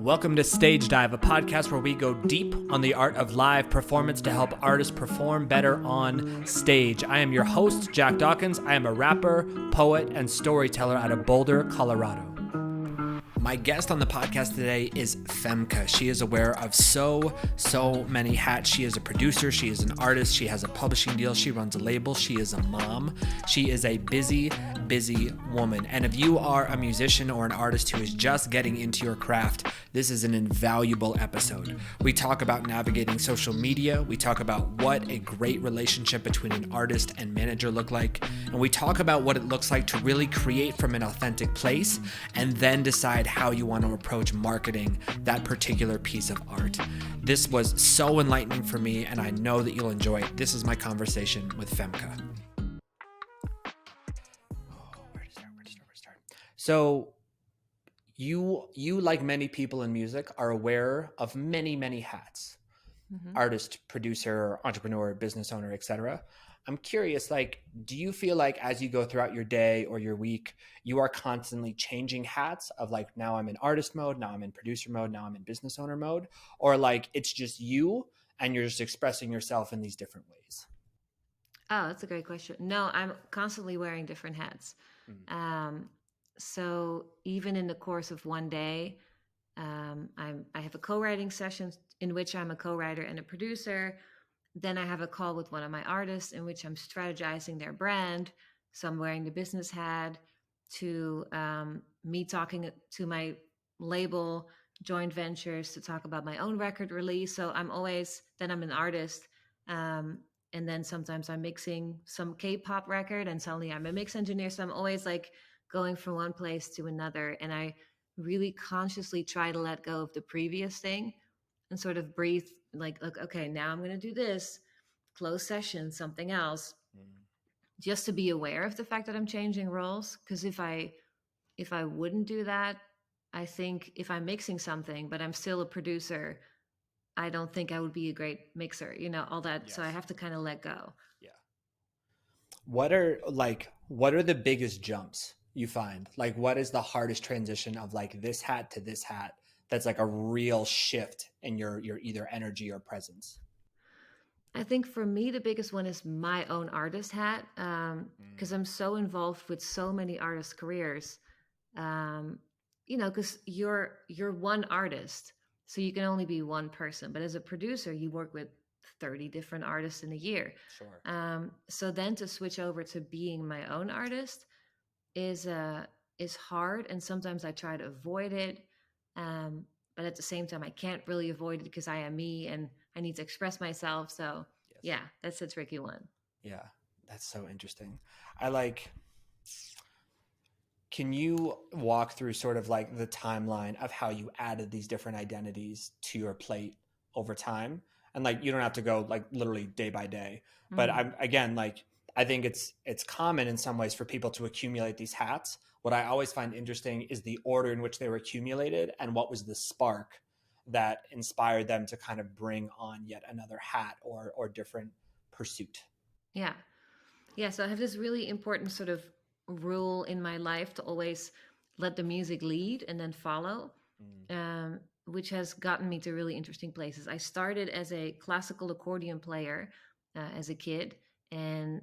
Welcome to Stage Dive, a podcast where we go deep on the art of live performance to help artists perform better on stage. I am your host, Jack Dawkins. I am a rapper, poet, and storyteller out of Boulder, Colorado. My guest on the podcast today is Femke. She is aware of so many hats. She is a producer. She is an artist. She has a publishing deal. She runs a label. She is a mom. She is a busy woman. And if you are a musician or an artist who is just getting into your craft, this is an invaluable episode. We talk about navigating social media. We talk about what a great relationship between an artist and manager look like. And we talk about what it looks like to really create from an authentic place and then decide how you want to approach marketing that particular piece of art. This was so enlightening for me, and I know that you'll enjoy it. This is my conversation with Femke. Where to start? So you, like many people in music, are aware of many hats. Mm-hmm. Artist, producer, entrepreneur, business owner, etc. I'm curious, do you feel like as you go throughout your day or your week, you are constantly changing hats of now I'm in artist mode, now I'm in producer mode, now I'm in business owner mode, or it's just you and you're just expressing yourself in these different ways? Oh, that's a great question. No, I'm constantly wearing different hats. So even in the course of one day, I have a co-writing session in which I'm a co-writer and a producer. Then I have a call with one of my artists in which I'm strategizing their brand. So I'm wearing the business hat, to me talking to my label, joint ventures, to talk about my own record release. So I'm an artist. And then sometimes I'm mixing some K-pop record and suddenly I'm a mix engineer. So I'm always going from one place to another. And I really consciously try to let go of the previous thing and sort of breathe okay, now I'm going to do this, close session, something else, just to be aware of the fact that I'm changing roles. Because if I wouldn't do that, I think if I'm mixing something, but I'm still a producer, I don't think I would be a great mixer, all that. Yes. So I have to kind of let go. Yeah. What are the biggest jumps you find? What is the hardest transition of this hat to this hat? That's a real shift in your either energy or presence. I think for me, the biggest one is my own artist hat, because I'm so involved with so many artist careers, because you're one artist, so you can only be one person. But as a producer, you work with 30 different artists in a year. Sure. So then to switch over to being my own artist is hard, and sometimes I try to avoid it. But at the same time, I can't really avoid it because I am me and I need to express myself. So yes. Yeah, that's a tricky one. Yeah, that's so interesting. Can you walk through sort of the timeline of how you added these different identities to your plate over time? And you don't have to go literally day by day, but I think it's common in some ways for people to accumulate these hats. What I always find interesting is the order in which they were accumulated and what was the spark that inspired them to kind of bring on yet another hat or different pursuit. Yeah. So I have this really important sort of rule in my life to always let the music lead and then follow, which has gotten me to really interesting places. I started as a classical accordion player as a kid. And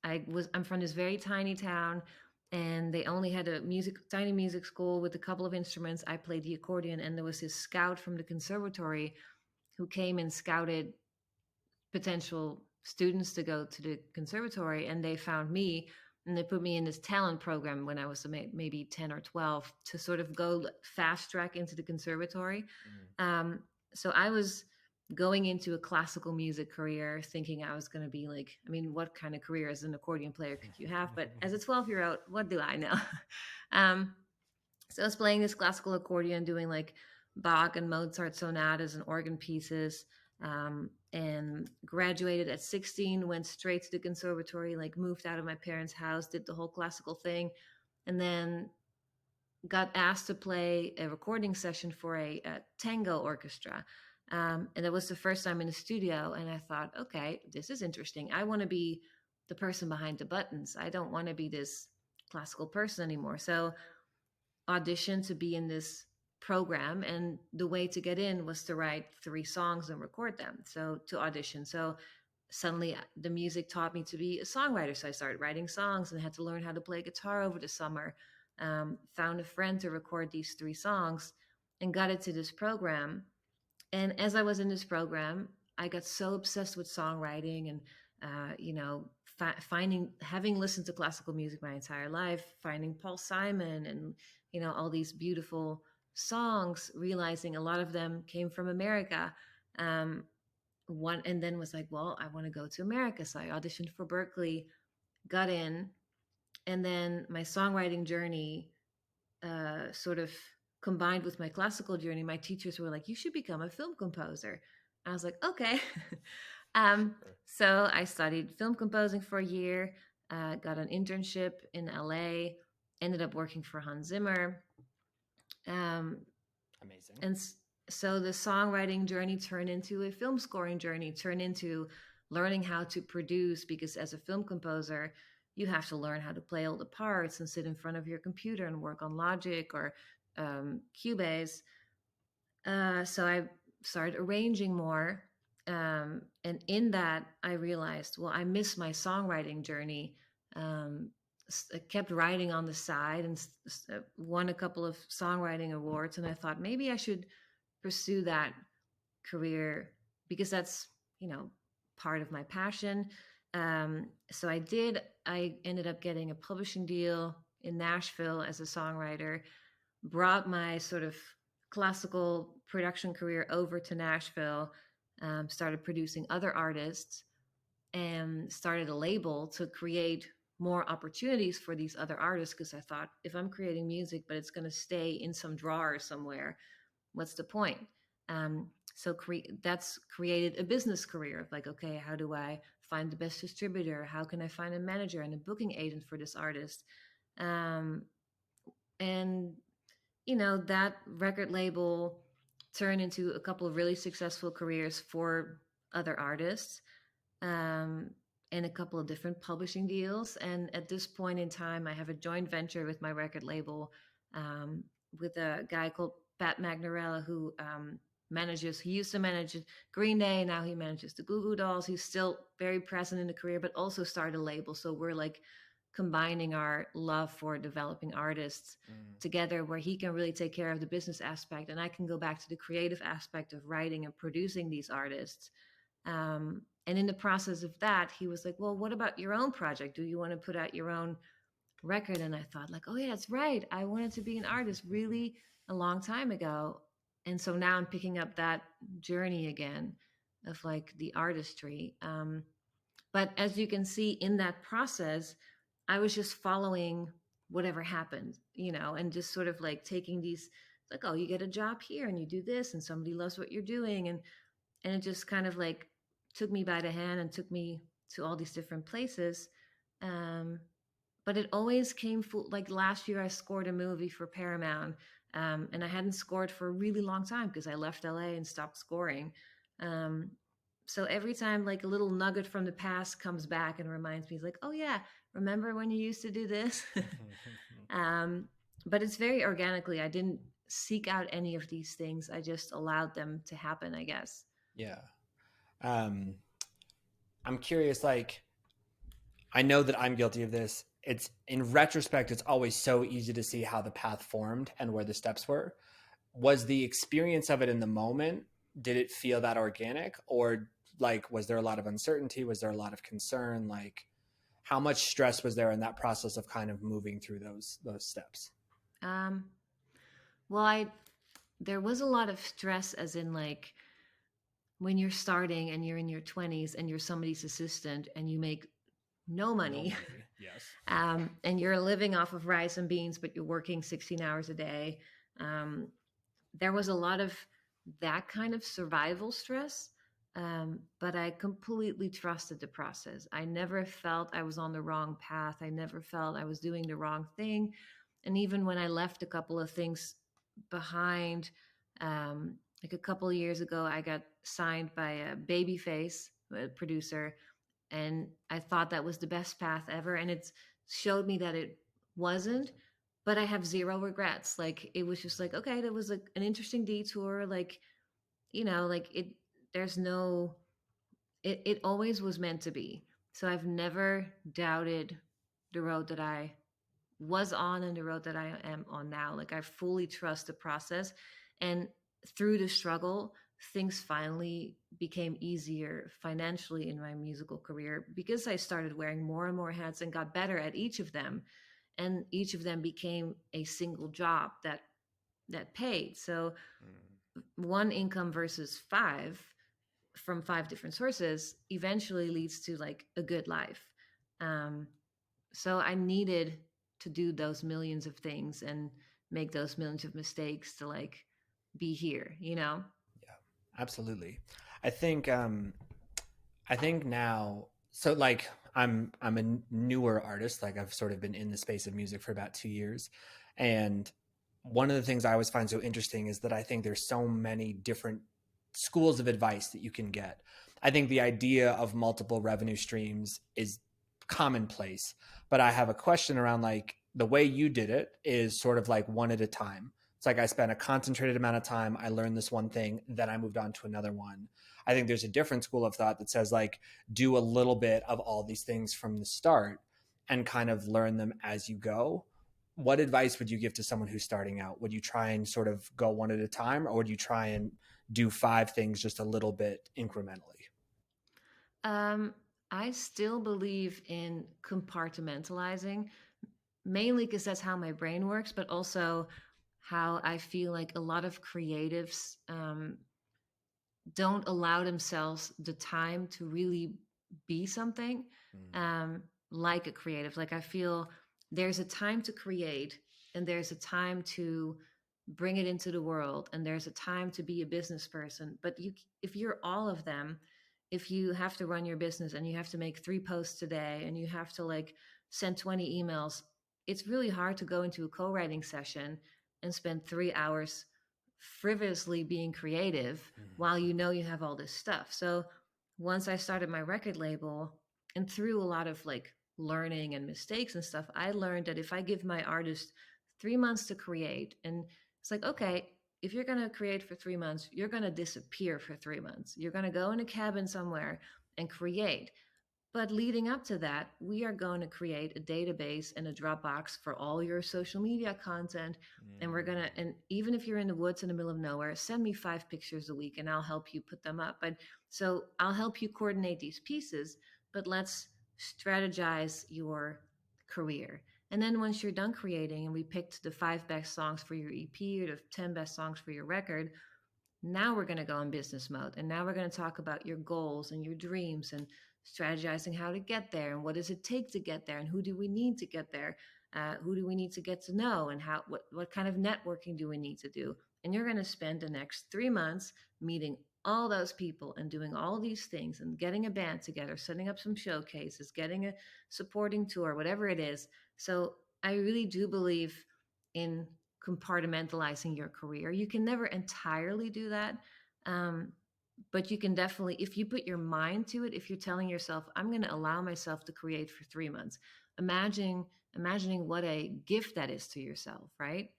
I'm from this very tiny town, and they only had a tiny music school with a couple of instruments. I played the accordion, and there was this scout from the conservatory who came and scouted potential students to go to the conservatory, and they found me and they put me in this talent program when I was maybe 10 or 12 to sort of go fast track into the conservatory. So I was going into a classical music career thinking I was going to be what kind of career as an accordion player could you have? But as a 12-year-old, what do I know? So I was playing this classical accordion, doing Bach and Mozart sonatas and organ pieces, and graduated at 16, went straight to the conservatory, moved out of my parents' house, did the whole classical thing, and then got asked to play a recording session for a tango orchestra. And that was the first time in the studio. And I thought, okay, this is interesting. I want to be the person behind the buttons. I don't want to be this classical person anymore. So auditioned to be in this program, and the way to get in was to write 3 songs and record them, so to audition. So suddenly the music taught me to be a songwriter, so I started writing songs and had to learn how to play guitar over the summer. Found a friend to record these 3 songs and got into this program. And as I was in this program, I got so obsessed with songwriting and finding, having listened to classical music my entire life, finding Paul Simon and all these beautiful songs, realizing a lot of them came from America. One and then was like, well, I want to go to America, so I auditioned for Berklee, got in, and then my songwriting journey sort of combined with my classical journey. My teachers were like, you should become a film composer. I was like, okay. So I studied film composing for a year, got an internship in LA, ended up working for Hans Zimmer. Amazing. And so the songwriting journey turned into a film scoring journey, turned into learning how to produce, because as a film composer, you have to learn how to play all the parts and sit in front of your computer and work on Logic or Cubase. So I started arranging more. And in that, I realized, well, I miss my songwriting journey. I kept writing on the side and won a couple of songwriting awards. And I thought maybe I should pursue that career because that's, part of my passion. So I did. I ended up getting a publishing deal in Nashville as a songwriter, brought my sort of classical production career over to Nashville, started producing other artists, and started a label to create more opportunities for these other artists, because I thought, if I'm creating music but it's going to stay in some drawer somewhere, what's the point? So that's created a business career of like, okay, how do I find the best distributor? How can I find a manager and a booking agent for this artist? And that record label turned into a couple of really successful careers for other artists, and a couple of different publishing deals. And at this point in time, I have a joint venture with my record label, with a guy called Pat Magnarella, who he used to manage Green Day, now he manages the Goo Goo Dolls. He's still very present in the career, but also started a label. So we're like combining our love for developing artists together, where he can really take care of the business aspect and I can go back to the creative aspect of writing and producing these artists. And in the process of that, he was like, well, what about your own project? Do you want to put out your own record? And I thought like, oh yeah, that's right. I wanted to be an artist really a long time ago. And so now I'm picking up that journey again of like the artistry. But as you can see in that process, I was just following whatever happened, and just sort of like taking these, like, oh, you get a job here and you do this and somebody loves what you're doing. And it just kind of like took me by the hand and took me to all these different places. But it always came full. Like last year I scored a movie for Paramount, and I hadn't scored for a really long time because I left LA and stopped scoring. So every time like a little nugget from the past comes back and reminds me, like, oh yeah, remember when you used to do this? But it's very organically. I didn't seek out any of these things. I just allowed them to happen, I guess. Yeah. I'm curious, like, I know that I'm guilty of this. It's in retrospect, it's always so easy to see how the path formed and where the steps were. Was the experience of it in the moment, did it feel that organic, or like, was there a lot of uncertainty? Was there a lot of concern? Like, how much stress was there in that process of kind of moving through those steps? Well, there was a lot of stress, as in like when you're starting and you're in your 20s and you're somebody's assistant and you make no money. Yes. And you're living off of rice and beans, but you're working 16 hours a day. There was a lot of that kind of survival stress. But I completely trusted the process. I never felt I was on the wrong path. I never felt I was doing the wrong thing. And even when I left a couple of things behind, like a couple of years ago, I got signed by a Babyface, a producer, and I thought that was the best path ever. And it showed me that it wasn't. but I have zero regrets. Like it was just like, okay, that was like an interesting detour. Like, like there's no, it always was meant to be. So I've never doubted the road that I was on and the road that I am on now. Like I fully trust the process. And through the struggle, things finally became easier financially in my musical career because I started wearing more and more hats and got better at each of them. And each of them became a single job that paid. So one income versus five from five different sources eventually leads to like a good life. Um, so I needed to do those millions of things and make those millions of mistakes to like be here, you know? Yeah, absolutely. I think I think now, so like I'm a newer artist. Like I've sort of been in the space of music for about 2 years, and one of the things I always find so interesting is that I think there's so many different schools of advice that you can get. I think the idea of multiple revenue streams is commonplace, but I have a question around like the way you did it is sort of like one at a time. It's like I spent a concentrated amount of time, I learned this one thing, then I moved on to another one. I think there's a different school of thought that says like do a little bit of all these things from the start and kind of learn them as you go. What advice would you give to someone who's starting out? Would you try and sort of go one at a time, or would you try and do five things just a little bit incrementally? Um, I still believe in compartmentalizing, mainly because that's how my brain works, but also how I feel like a lot of creatives don't allow themselves the time to really be something um, like a creative. Like I feel there's a time to create, and there's a time to bring it into the world, and there's a time to be a business person. But if you're all of them, if you have to run your business and you have to make 3 posts a day and you have to like send 20 emails, it's really hard to go into a co-writing session and spend 3 hours frivolously being creative while you know you have all this stuff. So once I started my record label and through a lot of like learning and mistakes and stuff, I learned that if I give my artist 3 months to create, and it's like, okay, if you're going to create for 3 months, you're going to disappear for 3 months. You're going to go in a cabin somewhere and create. But leading up to that, we are going to create a database and a Dropbox for all your social media content. And we're going to, and even if you're in the woods in the middle of nowhere, send me 5 pictures a week and I'll help you put them up. But so I'll help you coordinate these pieces, but let's strategize your career. And then once you're done creating and we picked the 5 best songs for your EP or the 10 best songs for your record, now we're going to go in business mode. And now we're going to talk about your goals and your dreams and strategizing how to get there and what does it take to get there and who do we need to get there, who do we need to get to know, and how what kind of networking do we need to do. And you're going to spend the next 3 months meeting all those people and doing all these things and getting a band together, setting up some showcases, getting a supporting tour, whatever it is. So I really do believe in compartmentalizing your career. You can never entirely do that. Um, but you can definitely, if you put your mind to it, if you're telling yourself, I'm going to allow myself to create for 3 months, imagining what a gift that is to yourself, right?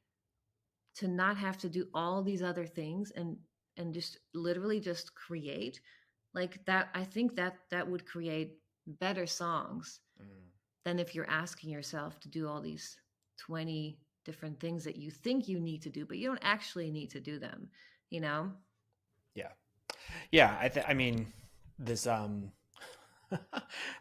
To not have to do all these other things and just literally just create like that. I think that would create better songs than if you're asking yourself to do all these 20 different things that you think you need to do, but you don't actually need to do them, you know? Yeah. Yeah, I mean, this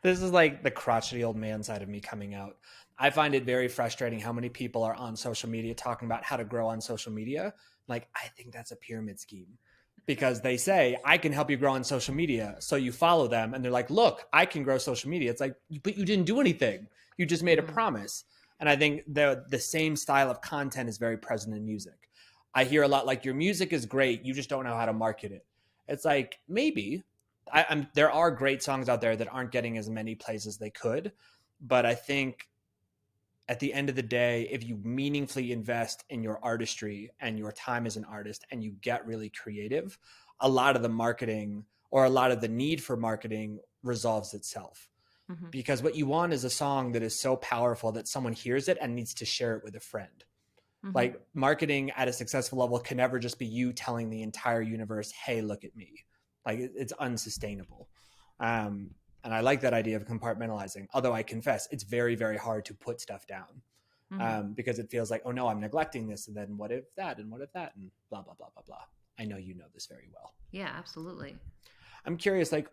this is like the crotchety old man side of me coming out. I find it very frustrating how many people are on social media talking about how to grow on social media. Like, I think that's a pyramid scheme because they say, I can help you grow on social media. So you follow them and they're like, look, I can grow social media. It's like, but you didn't do anything. You just made a Mm-hmm. promise. And I think the same style of content is very present in music. I hear a lot like your music is great. You just don't know how to market it. It's like, maybe there are great songs out there that aren't getting as many plays as they could. But I think at the end of the day, if you meaningfully invest in your artistry and your time as an artist and you get really creative, a lot of the marketing or a lot of the need for marketing resolves itself. Hmm. because what you want is a song that is so powerful that someone hears it and needs to share it with a friend. Hmm. Like marketing at a successful level can never just be you telling the entire universe, hey, look at me. Like it's unsustainable. And I like that idea of compartmentalizing, although I confess it's very, very hard to put stuff down, Hmm. because it feels like, oh no, I'm neglecting this. And then what if that? And what if that? And blah, blah, blah, blah, blah. I know you know this very well. Yeah, absolutely. I'm curious, like,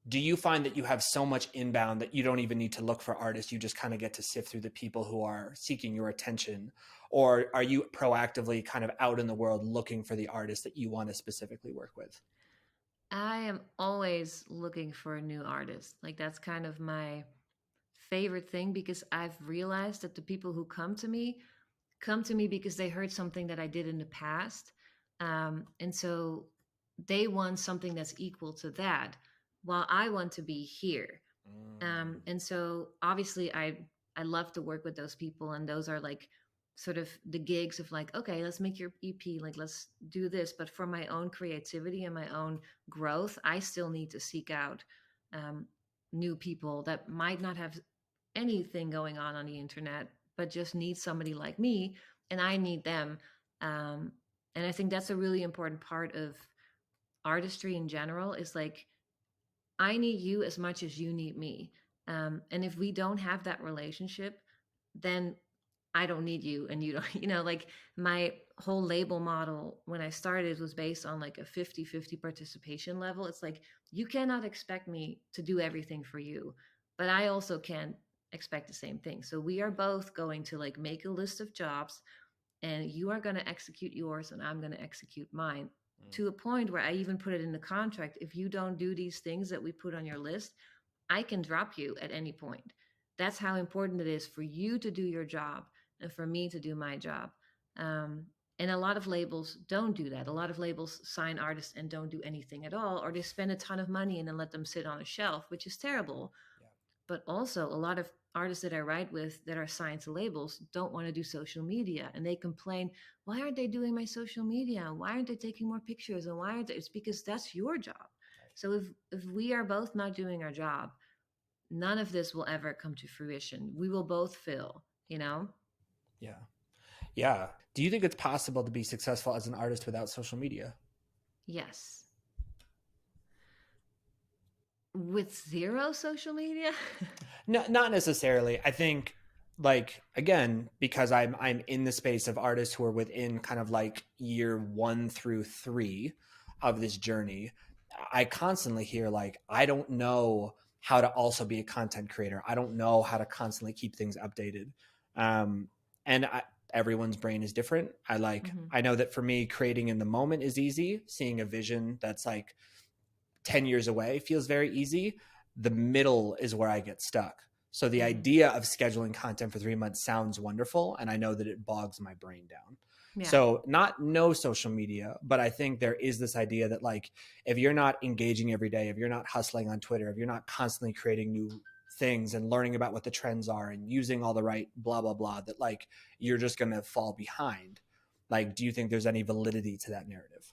do you find that you have so much inbound that you don't even need to look for artists? You just kind of get to sift through the people who are seeking your attention? Or are you proactively kind of out in the world looking for the artists that you want to specifically work with? I am always looking for a new artist. Like that's kind of my favorite thing because I've realized that the people who come to me because they heard something that I did in the past. And so they want something that's equal to that, while I want to be here. Mm. And so obviously I love to work with those people, and those are like sort of the gigs of like, okay, let's make your EP, like let's do this. But for my own creativity and my own growth, I still need to seek out um, new people that might not have anything going on the internet, but just need somebody like me, and I need them. Um, and I think that's a really important part of artistry in general. Is like I need you as much as you need me. And if we don't have that relationship, then I don't need you and you don't, like my whole label model when I started was based on like a 50-50 participation level. It's like, you cannot expect me to do everything for you, but I also can't expect the same thing. So we are both going to like make a list of jobs, and you are going to execute yours and I'm going to execute mine, Mm. to a point where I even put it in the contract. If you don't do these things that we put on your list, I can drop you at any point. That's how important it is for you to do your job and for me to do my job. Um, and a lot of labels don't do that. A lot of labels sign artists and don't do anything at all, or they spend a ton of money and then let them sit on a shelf, which is terrible. Yeah. But also, a lot of artists that I write with that are signed to labels don't want to do social media, and they complain, why aren't they doing my social media? Why aren't they taking more pictures? And why aren't they? It's because that's your job. Right. So if we are both not doing our job, none of this will ever come to fruition. We will both fail, you know? Yeah. Yeah. Do you think it's possible to be successful as an artist without social media? Yes. With zero social media? No, not necessarily. I think, like, again, because I'm in the space of artists who are within kind of like year 1 through 3 of this journey, I constantly hear like, I don't know how to also be a content creator. I don't know how to constantly keep things updated. Um, and everyone's brain is different. Hmm. I know that for me, creating in the moment is easy. Seeing a vision that's like 10 years away feels very easy. The middle is where I get stuck. So the Hmm. idea of scheduling content for 3 months sounds wonderful. And I know that it bogs my brain down. Yeah. So not no social media, but I think there is this idea that like, if you're not engaging every day, if you're not hustling on Twitter, if you're not constantly creating new things and learning about what the trends are and using all the right blah, blah, blah, that like, you're just going to fall behind. Like, do you think there's any validity to that narrative?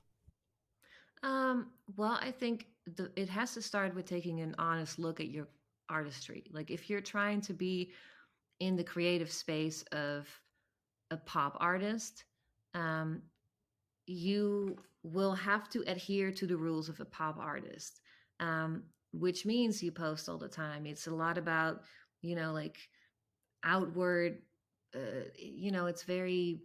Well, I think it has to start with taking an honest look at your artistry. Like if you're trying to be in the creative space of a pop artist, um, you will have to adhere to the rules of a pop artist, which means you post all the time. It's a lot about, like outward, it's very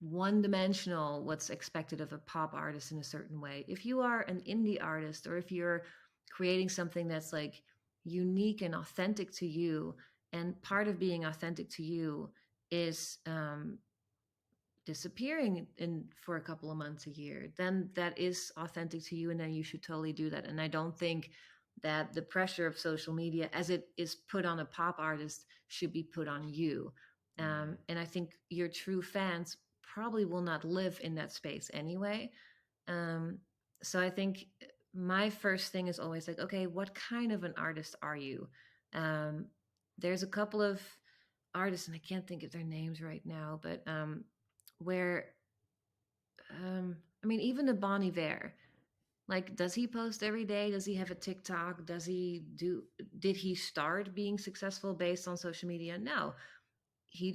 one dimensional what's expected of a pop artist in a certain way. If you are an indie artist, or if you're creating something that's like unique and authentic to you, and part of being authentic to you is disappearing in for a couple of months a year, then that is authentic to you, and then you should totally do that. And I don't think that the pressure of social media as it is put on a pop artist should be put on you. And I think your true fans probably will not live in that space anyway. um, so I think my first thing is always like, okay, what kind of an artist are you? um, there's a couple of artists, and I can't think of their names right now, but where I mean, even a Bon Iver, Like, does he post every day? Does he have a TikTok? Did he start being successful based on social media? No. He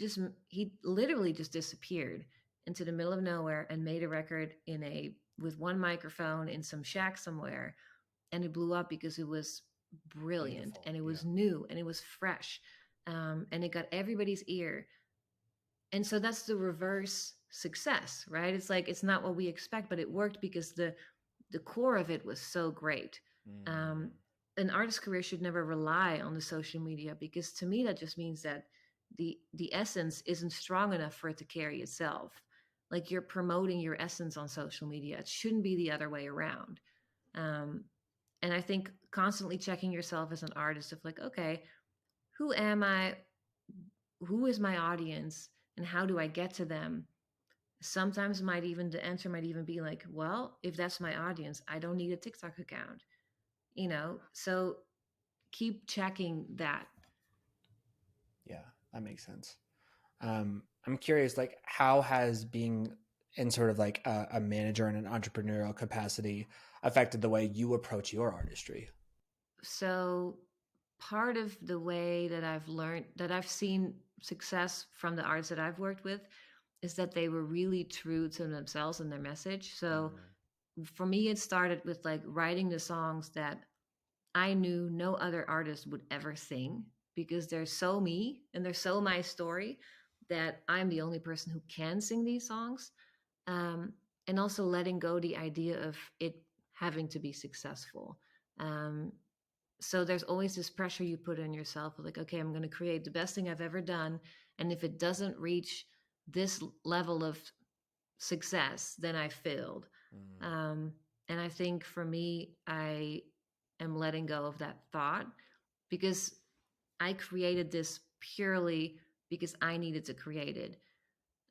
literally just disappeared into the middle of nowhere and made a record with one microphone in some shack somewhere, and it blew up because it was brilliant, Beautiful. and it Yeah. was new, and it was fresh, and it got everybody's ear. And so that's the reverse success, right? It's like, it's not what we expect, but it worked because the core of it was so great. Mm. um, an artist's career should never rely on the social media, because to me that just means that the essence isn't strong enough for it to carry itself. Like, you're promoting your essence on social media. It shouldn't be the other way around. um, and I think constantly checking yourself as an artist of like, okay, who am I, who is my audience, and how do I get to them? Sometimes the answer might even be like, well, if that's my audience, I don't need a TikTok account, so keep checking that. Yeah, that makes sense. I'm curious, like, how has being in sort of like a manager in an entrepreneurial capacity affected the way you approach your artistry? So part of the way that I've seen success from the artists that I've worked with is that they were really true to themselves and their message. So for me, it started with like writing the songs that I knew no other artist would ever sing, because they're so me and they're so my story, that I'm the only person who can sing these songs. Um, and also letting go the idea of it having to be successful. Um, so there's always this pressure you put on yourself, like, okay, I'm going to create the best thing I've ever done. And if it doesn't reach this level of success, then I failed. Mm. Um, and I think for me, I am letting go of that thought, because I created this purely because I needed to create it.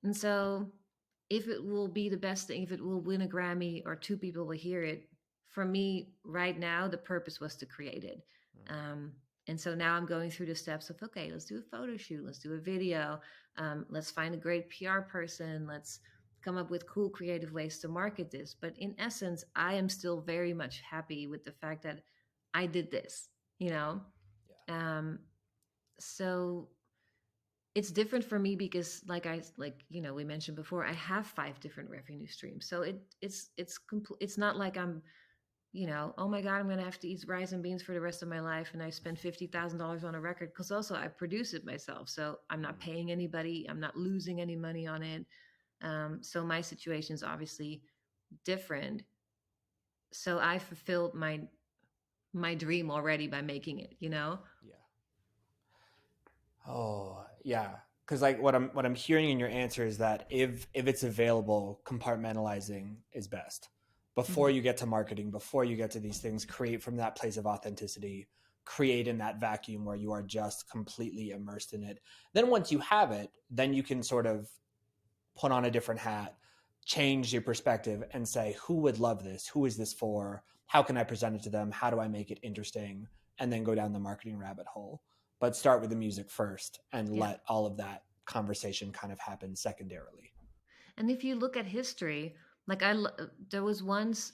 And so if it will be the best thing, if it will win a Grammy or two people will hear it, for me right now, the purpose was to create it. Um, and so now I'm going through the steps of, okay, let's do a photo shoot, let's do a video, let's find a great PR person, let's come up with cool creative ways to market this. But in essence, I am still very much happy with the fact that I did this, you know? Yeah. So it's different for me because we mentioned before, I have 5 different revenue streams. So it's not like I'm, oh my god, I'm gonna have to eat rice and beans for the rest of my life and I spend $50,000 on a record, because also I produce it myself, so I'm not paying anybody, I'm not losing any money on it. So my situation is obviously different. So I fulfilled my dream already by making it. Yeah. Oh, yeah. Because like what I'm hearing in your answer is that if it's available, compartmentalizing is best. Before Mhm. you get to marketing, before you get to these things, create from that place of authenticity, create in that vacuum where you are just completely immersed in it. Then once you have it, then you can sort of put on a different hat, change your perspective and say, who would love this? Who is this for? How can I present it to them? How do I make it interesting? And then go down the marketing rabbit hole. But start with the music first and Yeah. let all of that conversation kind of happen secondarily. And if you look at history, like there was once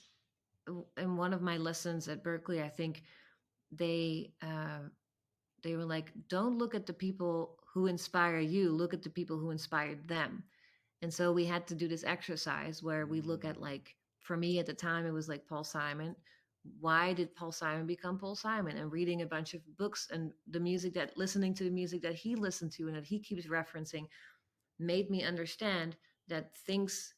in one of my lessons at Berklee, I think they they were like, don't look at the people who inspire you, look at the people who inspired them. And so we had to do this exercise where we look at, like, for me at the time, it was like Paul Simon. Why did Paul Simon become Paul Simon? And reading a bunch of books and listening to the music that he listened to and that he keeps referencing made me understand that things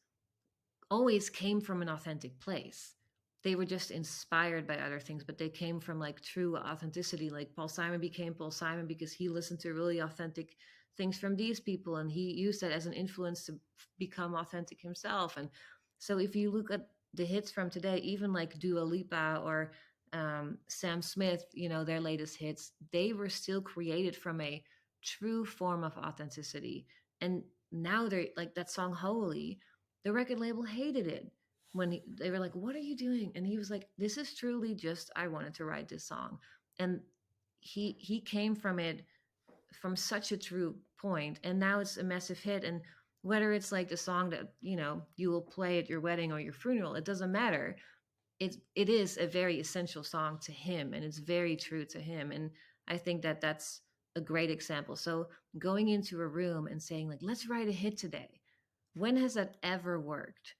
always came from an authentic place. They were just inspired by other things, but they came from like true authenticity. Like Paul Simon became Paul Simon because he listened to really authentic things from these people and he used that as an influence to become authentic himself. And so if you look at the hits from today, even like Dua Lipa or Sam Smith, their latest hits, they were still created from a true form of authenticity. And now they're like that song Holy, the record label hated it when they were like, what are you doing? And he was like, this is truly just, I wanted to write this song. And he came from it from such a true point, and now it's a massive hit. And whether it's like the song that you will play at your wedding or your funeral, it doesn't matter. it is a very essential song to him, and it's very true to him. And I think that that's a great example. So going into a room and saying like, let's write a hit today. When has that ever worked?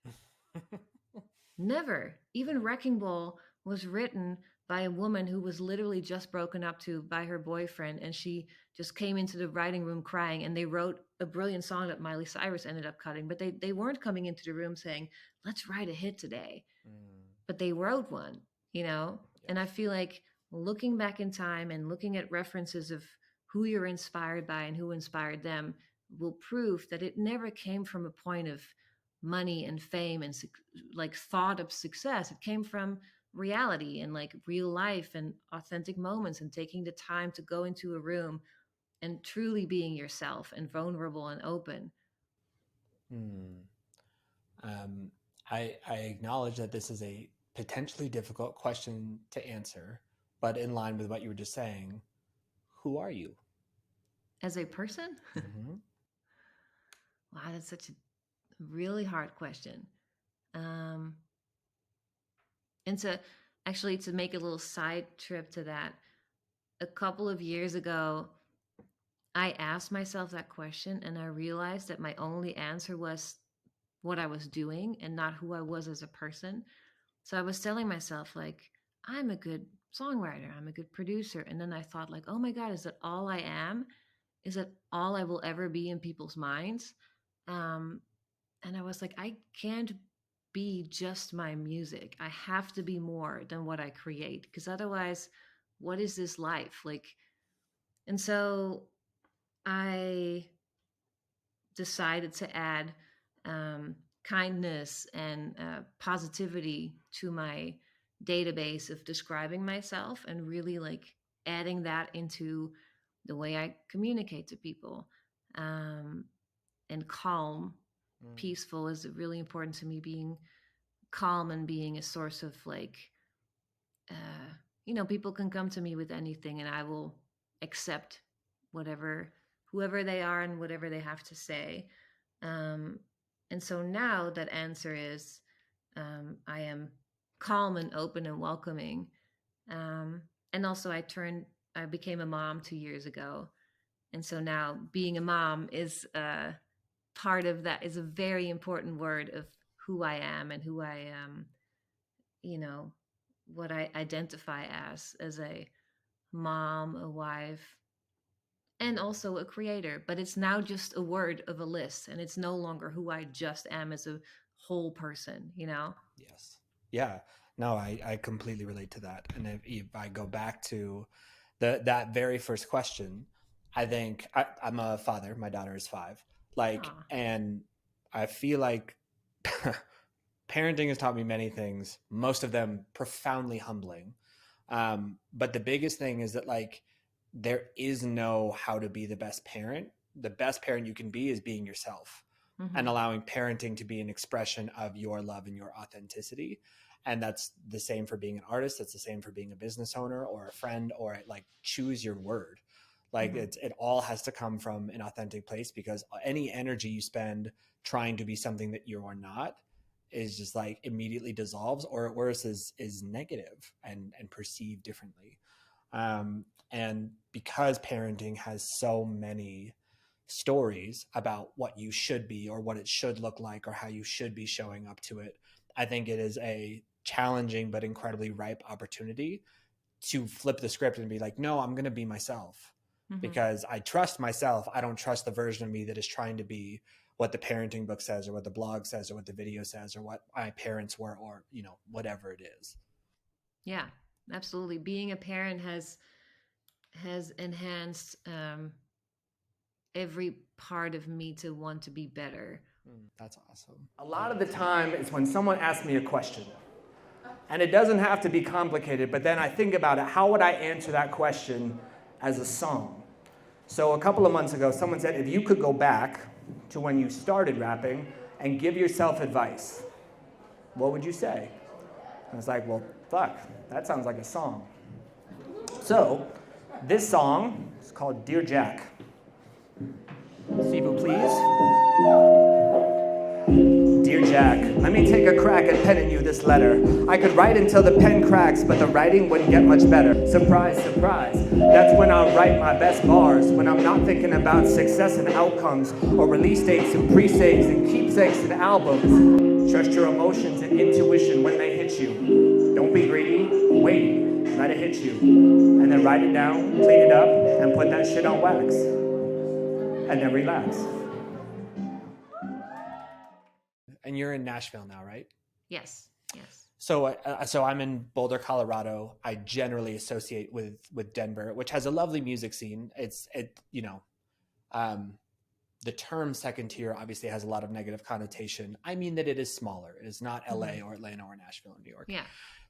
Never. Even Wrecking Ball was written by a woman who was literally just broken up to by her boyfriend, and she just came into the writing room crying, and they wrote a brilliant song that Miley Cyrus ended up cutting, but they weren't coming into the room saying, let's write a hit today. But they wrote one, you know? Yes. And I feel like looking back in time and looking at references of who you're inspired by and who inspired them will prove that it never came from a point of money and fame and like thought of success. It came from reality and like real life and authentic moments, and taking the time to go into a room and truly being yourself and vulnerable and open. I acknowledge that this is a potentially difficult question to answer, but in line with what you were just saying, who are you? As a person? Mm-hmm. Wow, that's such a really hard question. And to make a little side trip to that, a couple of years ago, I asked myself that question, and I realized that my only answer was what I was doing and not who I was as a person. So I was telling myself, like, I'm a good songwriter, I'm a good producer. And then I thought, like, oh my God, is that all I am? Is that all I will ever be in people's minds? And I was like, I can't be just my music. I have to be more than what I create, because otherwise, what is this life? Like, and so I decided to add kindness and positivity to my database of describing myself, and really like adding that into the way I communicate to people. And calm, peaceful is really important to me. Being calm and being a source of like, people can come to me with anything, and I will accept whoever they are and whatever they have to say. And so now that answer is, I am calm and open and welcoming. And also I became a mom 2 years ago. And so now being a mom is part of that, is a very important word of who I am and who I am, what I identify as a mom, a wife, and also a creator. But it's now just a word of a list, and it's no longer who I just am as a whole person, Yes. Yeah. No, I completely relate to that. And if I go back to that very first question, I think I'm a father. My daughter is 5. And I feel like parenting has taught me many things, most of them profoundly humbling. But the biggest thing is that like, there is no how to be the best parent. The best parent you can be is being yourself, and allowing parenting to be an expression of your love and your authenticity. And that's the same for being an artist. That's the same for being a business owner or a friend, or like choose your word. Like it all has to come from an authentic place, because any energy you spend trying to be something that you are not is just like immediately dissolves, or at worst is negative and perceived differently. And because parenting has so many stories about what you should be or what it should look like or how you should be showing up to it, I think it is a challenging but incredibly ripe opportunity to flip the script and be like, no, I'm going to be myself, because I trust myself. I don't trust the version of me that is trying to be what the parenting book says, or what the blog says, or what the video says, or what my parents were, or, whatever it is. Yeah, absolutely. Being a parent has enhanced every part of me to want to be better. That's awesome. A lot of the time it's when someone asks me a question, and it doesn't have to be complicated, but then I think about it, how would I answer that question as a song? So a couple of months ago, someone said, if you could go back to when you started rapping and give yourself advice, what would you say? I was like, well, fuck, that sounds like a song. So this song is called Dear Jack. S'il vous plaît. Dear Jack, Let me take a crack at penning you this letter. I could write until the pen cracks, but the writing wouldn't get much better. Surprise, surprise, that's when I write my best bars, when I'm not thinking about success and outcomes, or release dates and pre-saves and keepsakes and albums. Trust your emotions and intuition when they hit you. Don't be greedy, wait, let it hit you. And then write it down, clean it up, and put that shit on wax. And then relax. And you're in Nashville now, right? Yes. So I'm in Boulder, Colorado. I generally associate with Denver, which has a lovely music scene. The term second tier obviously has a lot of negative connotation. I mean that it is smaller. It is not LA or Atlanta or Nashville or New York. Yeah.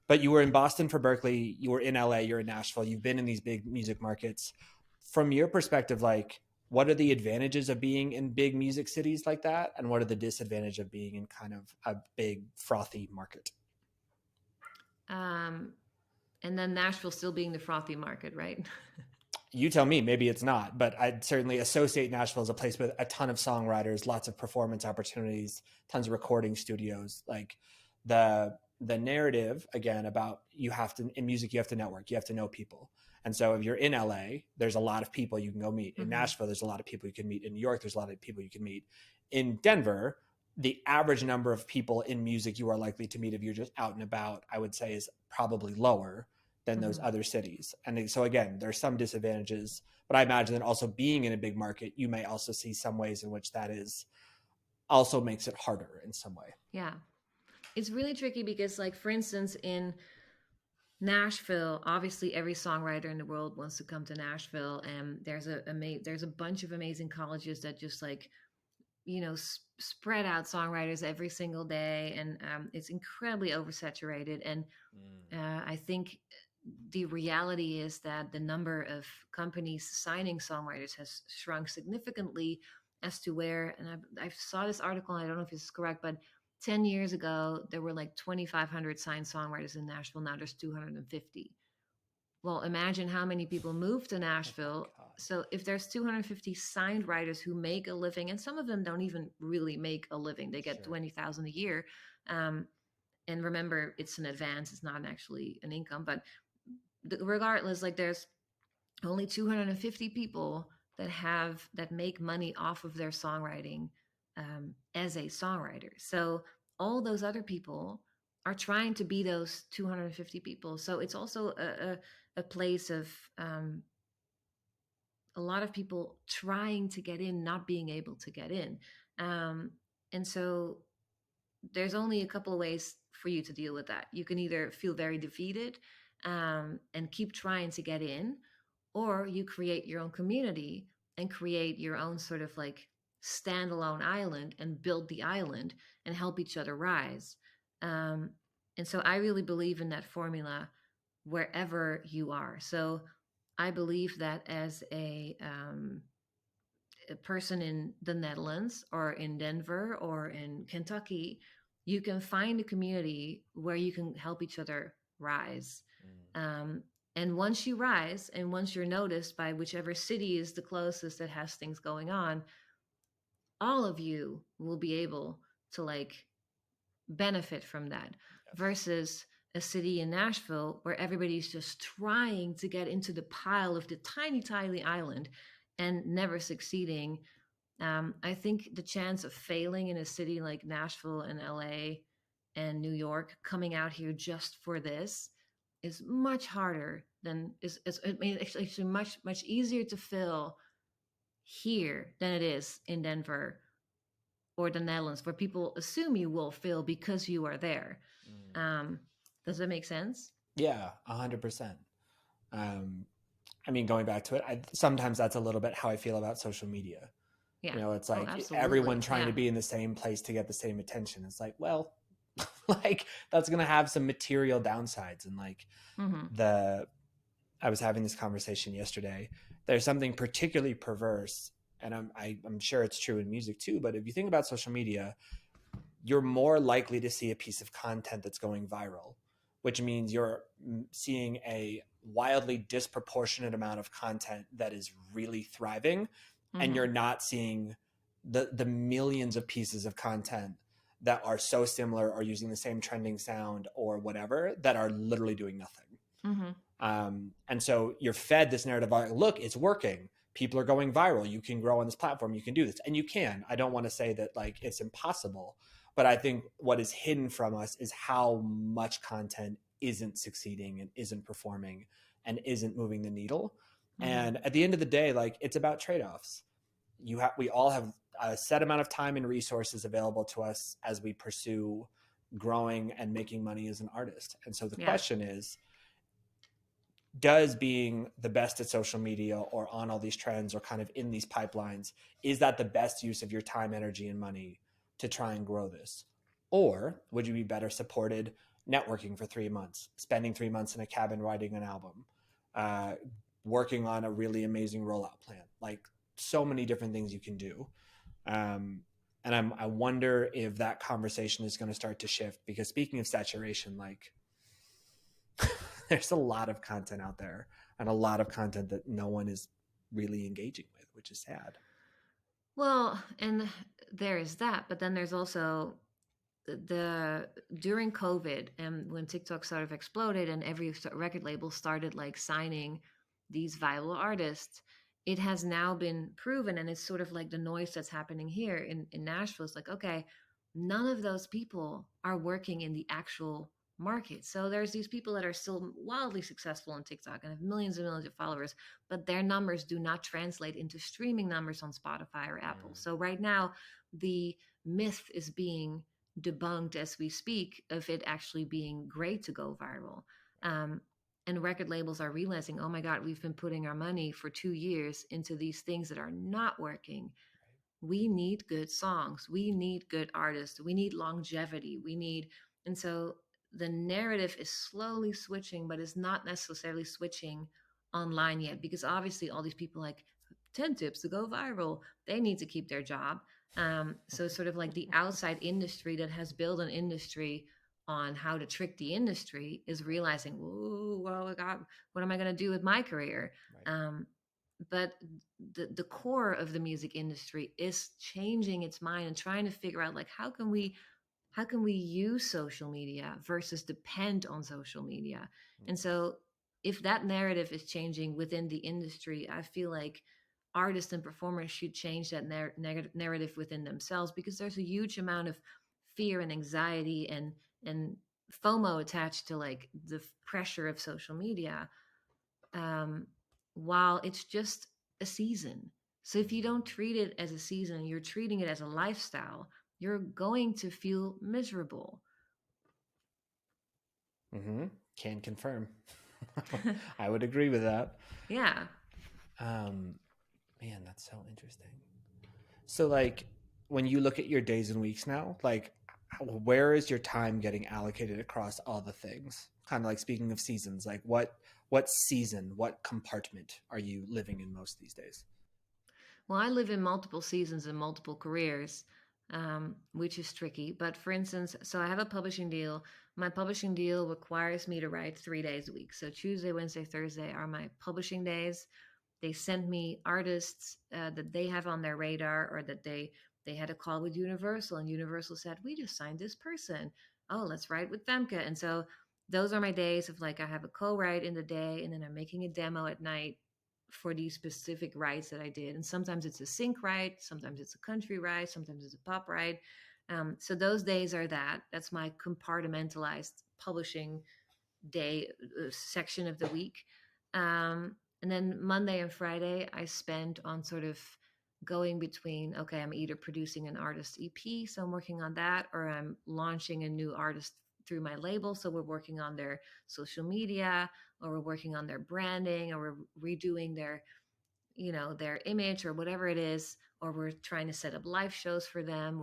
But you were in Boston for Berklee. You were in LA. You're in Nashville. You've been in these big music markets. From your perspective, like, what are the advantages of being in big music cities like that? And what are the disadvantages of being in kind of a big frothy market? And then Nashville still being the frothy market, right? You tell me, maybe it's not, but I'd certainly associate Nashville as a place with a ton of songwriters, lots of performance opportunities, tons of recording studios. Like the narrative, again, about in music, you have to network, you have to know people. And so if you're in LA, there's a lot of people you can go meet. In Nashville, there's a lot of people you can meet. In New York, there's a lot of people you can meet. In Denver, the average number of people in music you are likely to meet if you're just out and about, I would say, is probably lower than those other cities. And so again, there's some disadvantages, but I imagine that also being in a big market, you may also see some ways in which that is also makes it harder in some way. Yeah. It's really tricky because, like, for instance, in Nashville, obviously every songwriter in the world wants to come to Nashville, and there's a bunch of amazing colleges that just, like, spread out songwriters every single day, and it's incredibly oversaturated. And I think the reality is that the number of companies signing songwriters has shrunk significantly as to where, and I saw this article, and I don't know if it's correct, but 10 years ago, there were like 2,500 signed songwriters in Nashville. Now there's 250. Well, imagine how many people moved to Nashville. So if there's 250 signed writers who make a living, and some of them don't even really make a living, they get $20,000 a year. And remember, it's an advance, it's not actually an income. But regardless, like, there's only 250 people that make money off of their songwriting as a songwriter. So all those other people are trying to be those 250 people. So it's also a place of a lot of people trying to get in, not being able to get in. And so there's only a couple of ways for you to deal with that. You can either feel very defeated and keep trying to get in, or you create your own community and create your own sort of like standalone island and build the island and help each other rise. And so I really believe in that formula wherever you are. So I believe that as a person in the Netherlands or in Denver or in Kentucky, you can find a community where you can help each other rise. And once you rise, and once you're noticed by whichever city is the closest that has things going on, all of you will be able to, like, benefit from that. Versus a city in Nashville where everybody's just trying to get into the pile of the tiny, tiny island and never succeeding. I think the chance of failing in a city like Nashville and LA and New York, coming out here just for this, is much harder than it's actually much easier to fail here than it is in Denver or the Netherlands, where people assume you will fail because you are there. Does that make sense? Yeah, 100%. I mean, going back to it, sometimes that's a little bit how I feel about social media. Yeah. It's like everyone trying to be in the same place to get the same attention. It's like, well, like, that's going to have some material downsides. And like I was having this conversation yesterday. There's something particularly perverse, and I'm sure it's true in music too. But if you think about social media, you're more likely to see a piece of content that's going viral, which means you're seeing a wildly disproportionate amount of content that is really thriving, and you're not seeing the millions of pieces of content that are so similar or using the same trending sound or whatever that are literally doing nothing. And so you're fed this narrative of, look, it's working. People are going viral. You can grow on this platform. You can do this. And you can. I don't want to say that like it's impossible, but I think what is hidden from us is how much content isn't succeeding and isn't performing and isn't moving the needle. And at the end of the day, like it's about trade-offs. We all have a set amount of time and resources available to us as we pursue growing and making money as an artist. And so the question is, does being the best at social media or on all these trends or kind of in these pipelines, is that the best use of your time, energy, and money to try and grow this? Or would you be better supported networking for 3 months, spending 3 months in a cabin writing an album, working on a really amazing rollout plan, like so many different things you can do. And I wonder if that conversation is going to start to shift, because speaking of saturation, like there's a lot of content out there and a lot of content that no one is really engaging with, which is sad. Well, and there is that, but then there's also during COVID and when TikTok sort of exploded and every record label started like signing these viral artists, it has now been proven, and it's sort of like the noise that's happening here in Nashville. It's like, okay, none of those people are working in the actual market. So there's these people that are still wildly successful on TikTok and have millions and millions of followers, but their numbers do not translate into streaming numbers on Spotify or Apple. So right now, the myth is being debunked as we speak of it actually being great to go viral. And record labels are realizing, oh my God, we've been putting our money for 2 years into these things that are not working. We need good songs. We need good artists. We need longevity. And so the narrative is slowly switching, but it's not necessarily switching online yet, because obviously all these people like 10 tips to go viral, they need to keep their job. So sort of like the outside industry that has built an industry on how to trick the industry is realizing, well, God, what am I going to do with my career? Right. But the core of the music industry is changing its mind and trying to figure out like how can we use social media versus depend on social media. And so if that narrative is changing within the industry, I feel like artists and performers should change that narrative within themselves, because there's a huge amount of fear and anxiety and FOMO attached to like the pressure of social media, while it's just a season. So if you don't treat it as a season, you're treating it as a lifestyle, you're going to feel miserable. Can confirm. I would agree with that. Yeah. Man, that's so interesting. So like when you look at your days and weeks now, like where is your time getting allocated across all the things? Kind of like speaking of seasons, like what season, what compartment are you living in most these days? Well, I live in multiple seasons and multiple careers, which is tricky. But for instance, so I have a publishing deal. My publishing deal requires me to write 3 days a week. So Tuesday, Wednesday, Thursday are my publishing days. They send me artists that they have on their radar, or that they had a call with Universal, and Universal said, we just signed this person. Oh, let's write with Femke. And so those are my days of like, I have a co-write in the day, and then I'm making a demo at night for these specific writes that I did. And sometimes it's a sync write, sometimes it's a country write, sometimes it's a pop write. So those days are that's my compartmentalized publishing day section of the week. And then Monday and Friday I spend on sort of going between, okay, I'm either producing an artist EP, so I'm working on that, or I'm launching a new artist through my label, so we're working on their social media, or we're working on their branding, or we're redoing their image or whatever it is, or we're trying to set up live shows for them,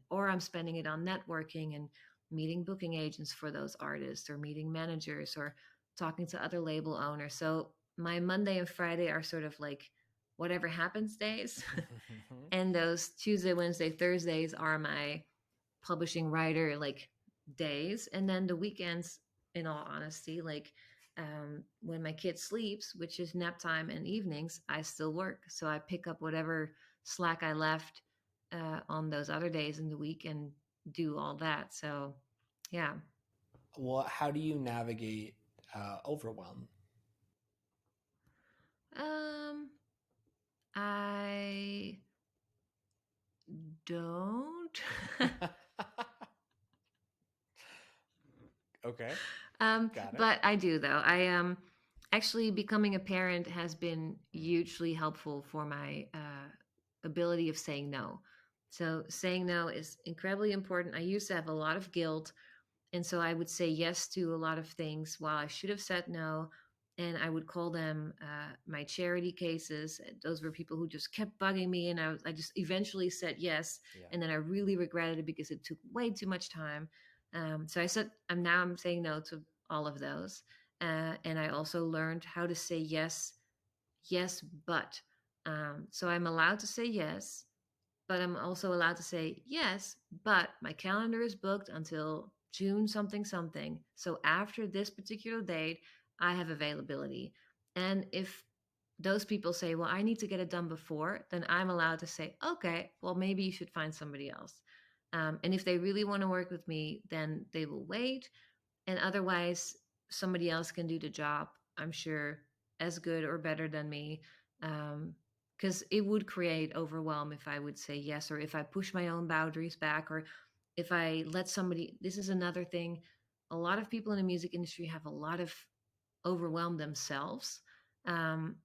or I'm spending it on networking and meeting booking agents for those artists, or meeting managers, or talking to other label owners. So my Monday and Friday are sort of like whatever happens days. And those Tuesday, Wednesday, Thursdays are my publishing writer like days. And then the weekends, in all honesty, like when my kid sleeps, which is nap time and evenings, I still work. So I pick up whatever slack I left on those other days in the week and do all that. So, yeah. Well, how do you navigate overwhelm? I don't. Okay. Got it. But I do though. I actually becoming a parent has been hugely helpful for my ability of saying no. So saying no is incredibly important. I used to have a lot of guilt, and so I would say yes to a lot of things while I should have said no. And I would call them my charity cases. Those were people who just kept bugging me, and I just eventually said yes. Yeah. And then I really regretted it because it took way too much time. So I said, I'm saying no to all of those. And I also learned how to say yes, yes, but. So I'm allowed to say yes, but I'm also allowed to say yes, but my calendar is booked until June something something. So after this particular date, I have availability. And if those people say, well, I need to get it done before, then I'm allowed to say, okay, well, maybe you should find somebody else. And if they really want to work with me, then they will wait. And otherwise, somebody else can do the job, I'm sure, as good or better than me. Because it would create overwhelm if I would say yes, or if I push my own boundaries back, or if I let somebody. This is another thing. A lot of people in the music industry have a lot of overwhelm themselves. And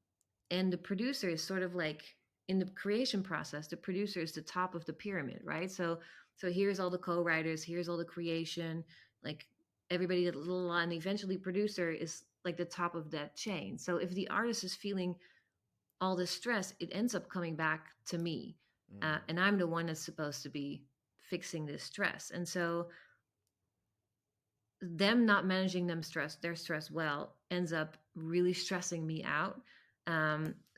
the producer is sort of like in the creation process, the producer is the top of the pyramid, right? So here's all the co-writers, here's all the creation, like everybody, and eventually producer is like the top of that chain. So if the artist is feeling all this stress, it ends up coming back to me. And I'm the one that's supposed to be fixing this stress. And so them not managing their stress well ends up really stressing me out.